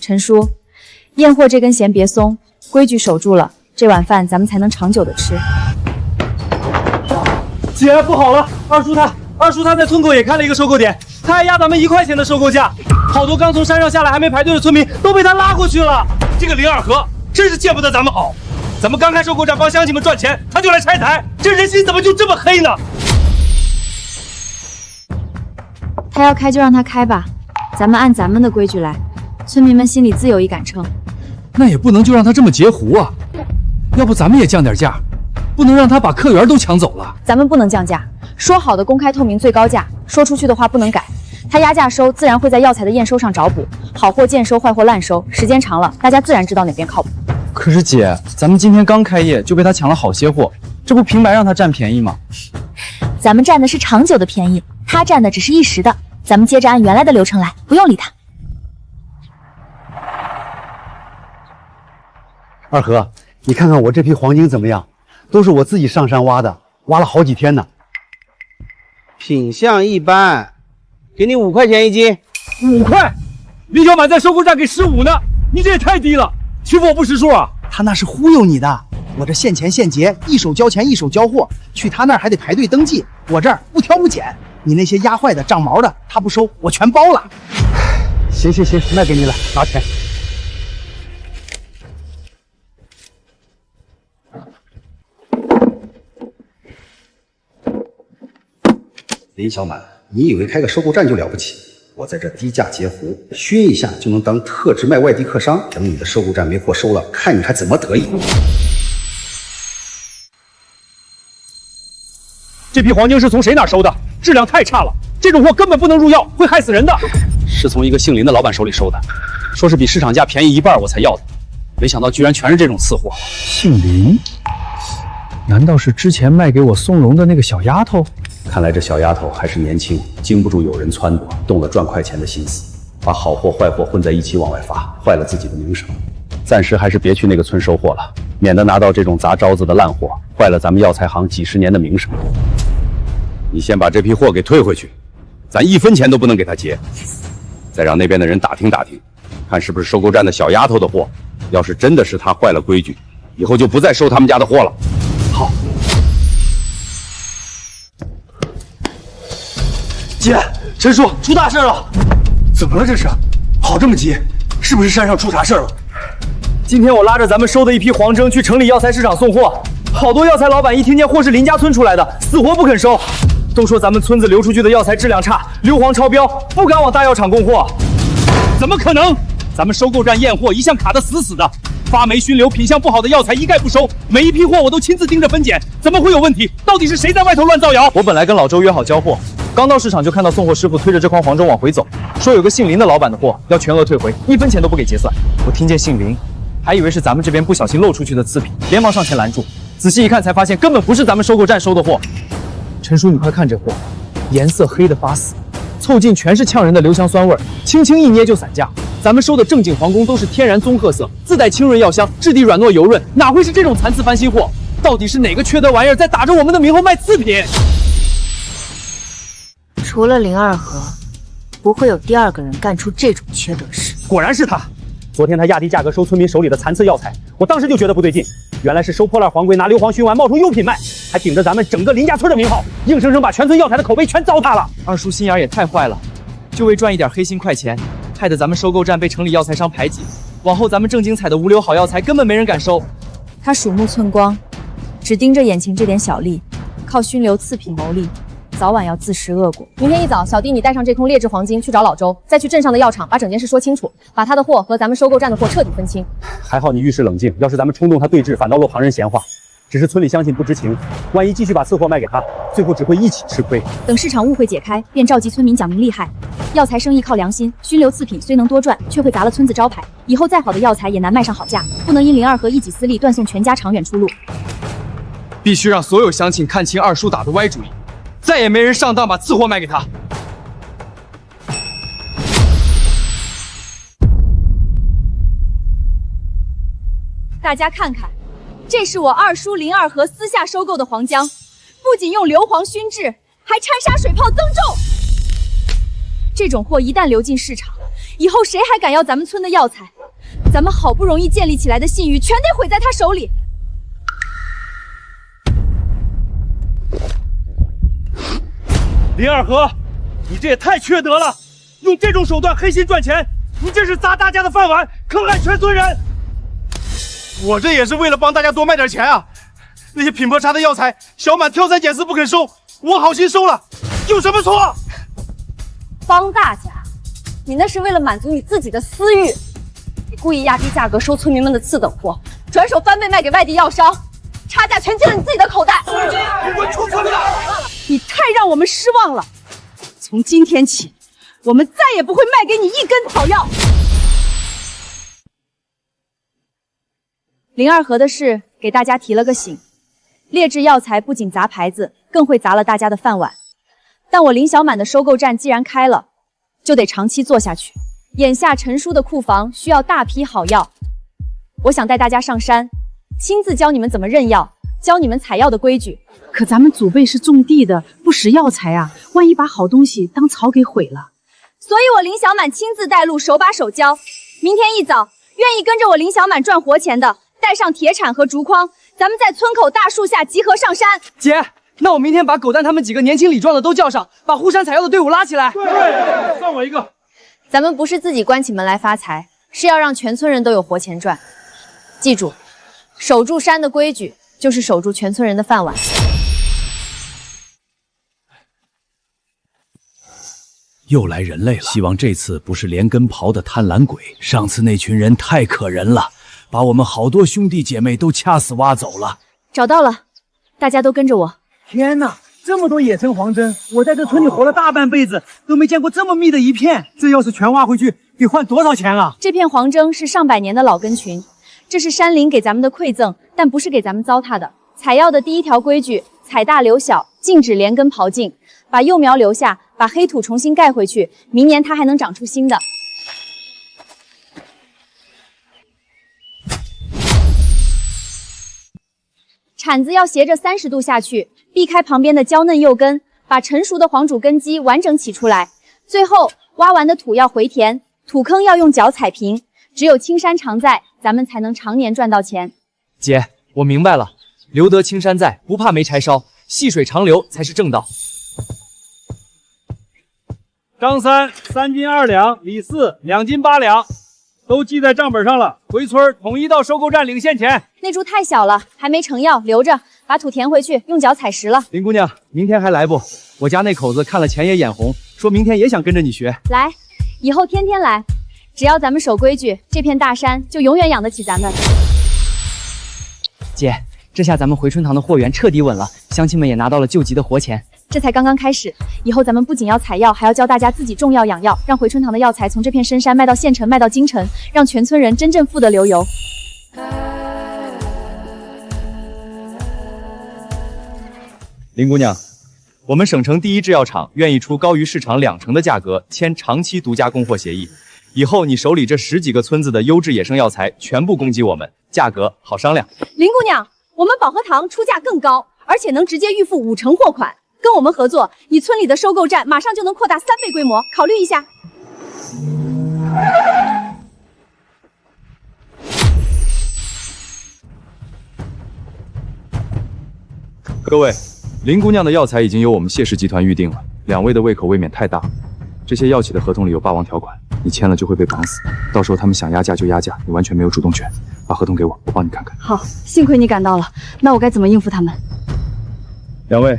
陈叔，验货这根弦别松，规矩守住了，这碗饭咱们才能长久的吃。姐，不好了，二叔他在村口也开了一个收购点，他还压咱们1块钱的收购价，好多刚从山上下来还没排队的村民都被他拉过去了。这个林二和真是见不得咱们好，咱们刚开收购站帮乡亲们赚钱，他就来拆台，这人心怎么就这么黑呢？他要开就让他开吧，咱们按咱们的规矩来，村民们心里自有一杆秤。那也不能就让他这么截胡啊，要不咱们也降点价，不能让他把客源都抢走了。咱们不能降价，说好的公开透明最高价，说出去的话不能改。他压价收，自然会在药材的验收上找补，好货贱收，坏货滥收，时间长了，大家自然知道哪边靠谱。可是姐，咱们今天刚开业就被他抢了好些货，这不平白让他占便宜吗？咱们占的是长久的便宜，他占的只是一时的，咱们接着按原来的流程来，不用理他。二和，你看看我这批黄金怎么样？都是我自己上山挖的，挖了好几天呢。品相一般，给你5块钱1斤。5块？李小满在收购站给15呢，你这也太低了，欺负我不识数啊！他那是忽悠你的，我这现钱现结，一手交钱一手交货，去他那儿还得排队登记，我这儿不挑不拣。你那些压坏的、长毛的，他不收，我全包了。行，那给你了，拿钱。林小满，你以为开个收购站就了不起？我在这低价截胡，削一下就能当特制卖外地客商。等你的收购站没货收了，看你还怎么得意！这批黄金是从谁那收的？质量太差了，这种货根本不能入药，会害死人的。是从一个姓林的老板手里收的，说是比市场价便宜1半我才要的，没想到居然全是这种次货。姓林？难道是之前卖给我宋荣的那个小丫头？看来这小丫头还是年轻，经不住有人撺掇，动了赚快钱的心思，把好货坏货混在一起往外发，坏了自己的名声。暂时还是别去那个村收货了，免得拿到这种砸招子的烂货，坏了咱们药材行几十年的名声。你先把这批货给退回去，咱1分钱都不能给他结。再让那边的人打听打听，看是不是收购站的小丫头的货。要是真的是他坏了规矩，以后就不再收他们家的货了。好。姐，陈叔，出大事了！怎么了这是？跑这么急，是不是山上出啥事了？今天我拉着咱们收的一批黄狰去城里药材市场送货，好多药材老板一听见货是林家村出来的，死活不肯收，都说咱们村子流出去的药材质量差，硫磺超标，不敢往大药厂供货。怎么可能？咱们收购站验货一向卡得死死的，发霉熏流、品相不好的药材一概不收，每一批货我都亲自盯着分拣，怎么会有问题？到底是谁在外头乱造谣？我本来跟老周约好交货，刚到市场就看到送货师傅推着这筐黄狰往回走，说有个姓林的老板的货要全额退回，1分钱都不给结算。我听见姓林，还以为是咱们这边不小心漏出去的次品，连忙上前拦住。仔细一看才发现根本不是咱们收购站收的货。陈叔，你快看这货，颜色黑得发死，凑近全是呛人的留香酸味，轻轻一捏就散架。咱们收的正经皇宫都是天然棕褐色，自带清润药香，质地软糯油润，哪会是这种残次翻新货？到底是哪个缺德玩意儿在打着我们的名号卖次品？除了林二和，不会有第2个人干出这种缺德事。果然是他！昨天他压低价格收村民手里的残次药材，我当时就觉得不对劲，原来是收破烂黄龟拿硫磺熏完冒出优品卖，还顶着咱们整个林家村的名号，硬生生把全村药材的口碑全糟蹋了。二叔心眼也太坏了，就为赚一点黑心快钱，害得咱们收购站被城里药材商排挤，往后咱们正经采的无硫好药材根本没人敢收。他鼠目寸光，只盯着眼前这点小利，靠熏流次品牟利，早晚要自食恶果。明天一早，小弟你带上这空劣质黄金去找老周，再去镇上的药厂把整件事说清楚，把他的货和咱们收购站的货彻底分清。还好你遇事冷静，要是咱们冲动他对峙，反倒落旁人闲话。只是村里乡亲不知情，万一继续把次货卖给他，最后只会一起吃亏。等市场误会解开，便召集村民讲明利害。药材生意靠良心，熏流次品虽能多赚，却会砸了村子招牌。以后再好的药材也难卖上好价，不能因林二和一己私利断送全家长远出路。必须让所有乡亲看清二叔打的歪主意，再也没人上当把次货卖给他。大家看看，这是我二叔林二和私下收购的黄姜，不仅用硫磺熏制，还掺沙水泡增重。这种货一旦流进市场，以后谁还敢要咱们村的药材？咱们好不容易建立起来的信誉，全得毁在他手里。林二和，你这也太缺德了！用这种手段黑心赚钱，你这是砸大家的饭碗，坑害全村人！我这也是为了帮大家多卖点钱啊！那些品颇差的药材，小满挑三拣四不肯收，我好心收了，有什么错？帮大家，你那是为了满足你自己的私欲。你故意压低价格收村民们的次等货，转手翻倍卖给外地药商，差价全进了你自己的口袋。滚出村子！你太让我们失望了。从今天起，我们再也不会卖给你一根草药。林二和的事给大家提了个醒，劣质药材不仅砸牌子，更会砸了大家的饭碗。但我林小满的收购站既然开了，就得长期做下去。眼下陈叔的库房需要大批好药，我想带大家上山，亲自教你们怎么认药，教你们采药的规矩。可咱们祖辈是种地的，不识药材啊，万一把好东西当草给毁了。所以我林小满亲自带路，手把手教。明天一早，愿意跟着我林小满赚活钱的，带上铁铲和竹筐，咱们在村口大树下集合上山。姐，那我明天把狗蛋他们几个年轻力壮的都叫上，把呼山采药的队伍拉起来。对，算我一个。咱们不是自己关起门来发财，是要让全村人都有活钱赚。记住，守住山的规矩，就是守住全村人的饭碗。又来人类了，希望这次不是连根刨的贪婪鬼。上次那群人太可人了，把我们好多兄弟姐妹都掐死挖走了。找到了，大家都跟着我。天哪，这么多野生黄狰，我在这村里活了大半辈子，都没见过这么密的一片。这要是全挖回去，得换多少钱啊？这片黄狰是上百年的老根群，这是山林给咱们的馈赠，但不是给咱们糟蹋的。采药的第一条规矩：采大留小，禁止连根刨茎，把幼苗留下，把黑土重新盖回去，明年它还能长出新的。铲子要斜着30度下去，避开旁边的娇嫩幼根，把成熟的黄主根基完整起出来。最后，挖完的土要回填，土坑要用脚踩平。只有青山常在，咱们才能常年赚到钱。姐，我明白了，留得青山在，不怕没柴烧，细水长流才是正道。张三3斤2两，李四2斤8两，都记在账本上了。回村统一到收购站领现钱。那株太小了，还没成药，留着，把土填回去，用脚踩实了。林姑娘，明天还来不？我家那口子看了钱也眼红，说明天也想跟着你学。来，以后天天来，只要咱们守规矩，这片大山就永远养得起咱们。姐，这下咱们回春堂的货源彻底稳了，乡亲们也拿到了救急的活钱。这才刚刚开始，以后咱们不仅要采药，还要教大家自己种药养药，让回春堂的药材从这片深山卖到县城，卖到京城，让全村人真正富得流油。林姑娘，我们省城第一制药厂愿意出高于市场2成的价格签长期独家供货协议，以后你手里这10几个村子的优质野生药材全部供给我们，价格好商量。林姑娘，我们保和堂出价更高，而且能直接预付5成货款。跟我们合作，你村里的收购站马上就能扩大3倍规模，考虑一下。各位，林姑娘的药材已经由我们谢氏集团预定了，2位的胃口未免太大。这些药企的合同里有霸王条款，你签了就会被绑死，到时候他们想压价就压价，你完全没有主动权。把合同给我，我帮你看看。好，幸亏你赶到了，那我该怎么应付他们？2位，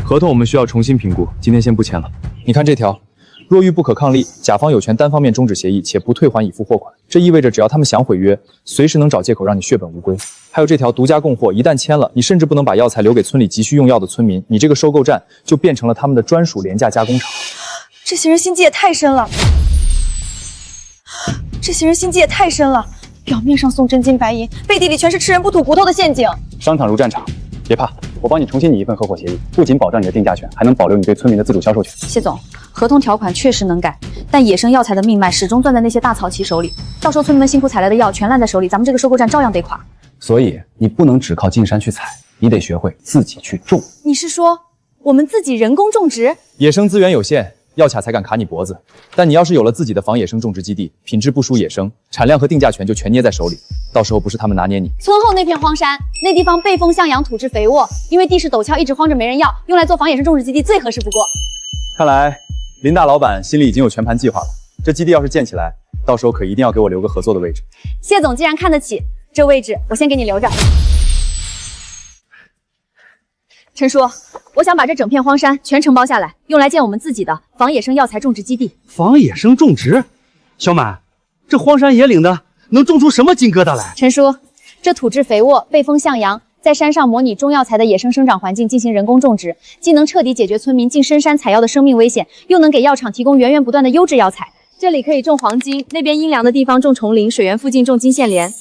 合同我们需要重新评估，今天先不签了。你看这条，若遇不可抗力，甲方有权单方面终止协议，且不退还已付货款。这意味着只要他们想毁约，随时能找借口让你血本无归。还有这条独家供货，一旦签了，你甚至不能把药材留给村里急需用药的村民，你这个收购站就变成了他们的专属廉价加工厂。这些人心机也太深了，表面上送真金白银，背地里全是吃人不吐骨头的陷阱。商场如战场，别怕，我帮你重新拟一份合伙协议，不仅保障你的定价权，还能保留你对村民的自主销售权。谢总，合同条款确实能改，但野生药材的命脉始终攥在那些大草旗手里，到时候村民们辛苦采来的药全烂在手里，咱们这个收购站照样得垮。所以你不能只靠进山去采，你得学会自己去种。你是说我们自己人工种植？野生资源有限，药卡才敢卡你脖子。但你要是有了自己的仿野生种植基地，品质不输野生，产量和定价权就全捏在手里，到时候不是他们拿捏你。村后那片荒山，那地方背风向阳，土质肥沃，因为地势陡峭，一直荒着没人要，用来做仿野生种植基地最合适不过。看来林大老板心里已经有全盘计划了，这基地要是建起来，到时候可一定要给我留个合作的位置。谢总既然看得起，这位置我先给你留着。陈叔，我想把这整片荒山全承包下来，用来建我们自己的仿野生药材种植基地。仿野生种植？小满，这荒山野岭的能种出什么金疙瘩来？陈叔，这土质肥沃，背风向阳，在山上模拟中药材的野生生长环境进行人工种植，既能彻底解决村民进深山采药的生命危险，又能给药厂提供源源不断的优质药材。这里可以种黄金，那边阴凉的地方种丛林，水源附近种金线莲。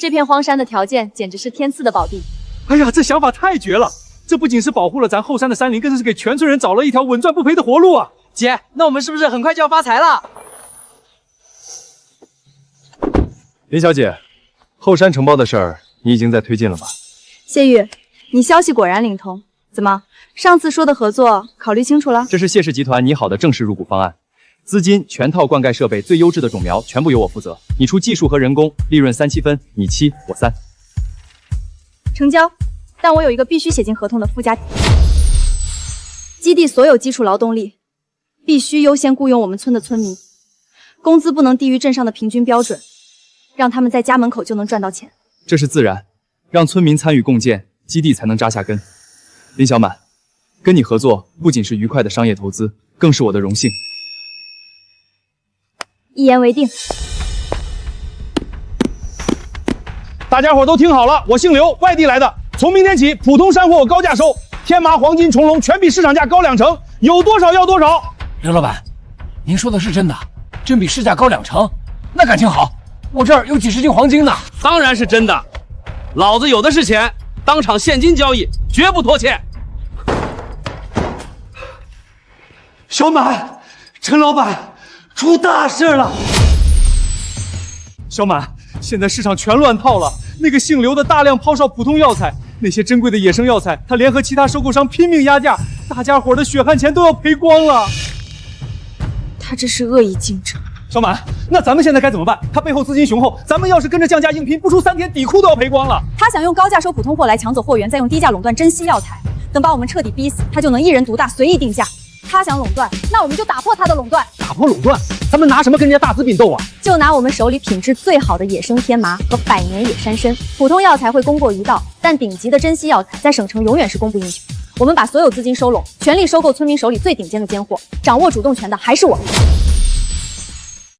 这片荒山的条件简直是天赐的宝地。哎呀，这想法太绝了！这不仅是保护了咱后山的山林，更是给全村人找了一条稳赚不赔的活路啊！姐，那我们是不是很快就要发财了？林小姐，后山承包的事儿你已经在推进了吧？谢玉，你消息果然灵通。怎么，上次说的合作考虑清楚了？这是谢氏集团拟好的正式入股方案，资金、全套灌溉设备、最优质的种苗全部由我负责，你出技术和人工，利润3-7分，你7我3。成交。但我有一个必须写进合同的附加条件：基地所有基础劳动力必须优先雇佣我们村的村民，工资不能低于镇上的平均标准，让他们在家门口就能赚到钱。这是自然，让村民参与共建，基地才能扎下根。林小满，跟你合作不仅是愉快的商业投资，更是我的荣幸。一言为定。大家伙都听好了，我姓刘，外地来的。从明天起，普通山货我高价收，天麻、黄金、重龙全比市场价高2成，有多少要多少。刘老板，您说的是真的？真比市价高2成？那感情好，我这儿有几十斤黄金呢。当然是真的，老子有的是钱，当场现金交易，绝不拖欠。小满，陈老板，出大事了！小满，现在市场全乱套了。那个姓刘的大量抛售普通药材，那些珍贵的野生药材，他联合其他收购商拼命压价，大家伙的血汗钱都要赔光了。他这是恶意竞争。小满，那咱们现在该怎么办？他背后资金雄厚，咱们要是跟着降价硬拼，不出3天底裤都要赔光了。他想用高价收普通货来抢走货源，再用低价垄断珍稀药材，等把我们彻底逼死，他就能一人独大，随意定价。他想垄断，那我们就打破他的垄断。打破垄断？咱们拿什么跟人家大资品斗啊？就拿我们手里品质最好的野生天麻和百年野山参。普通药材会供过于道，但顶级的珍稀药材在省城永远是供不应求。我们把所有资金收拢，全力收购村民手里最顶尖的尖货，掌握主动权的还是我们。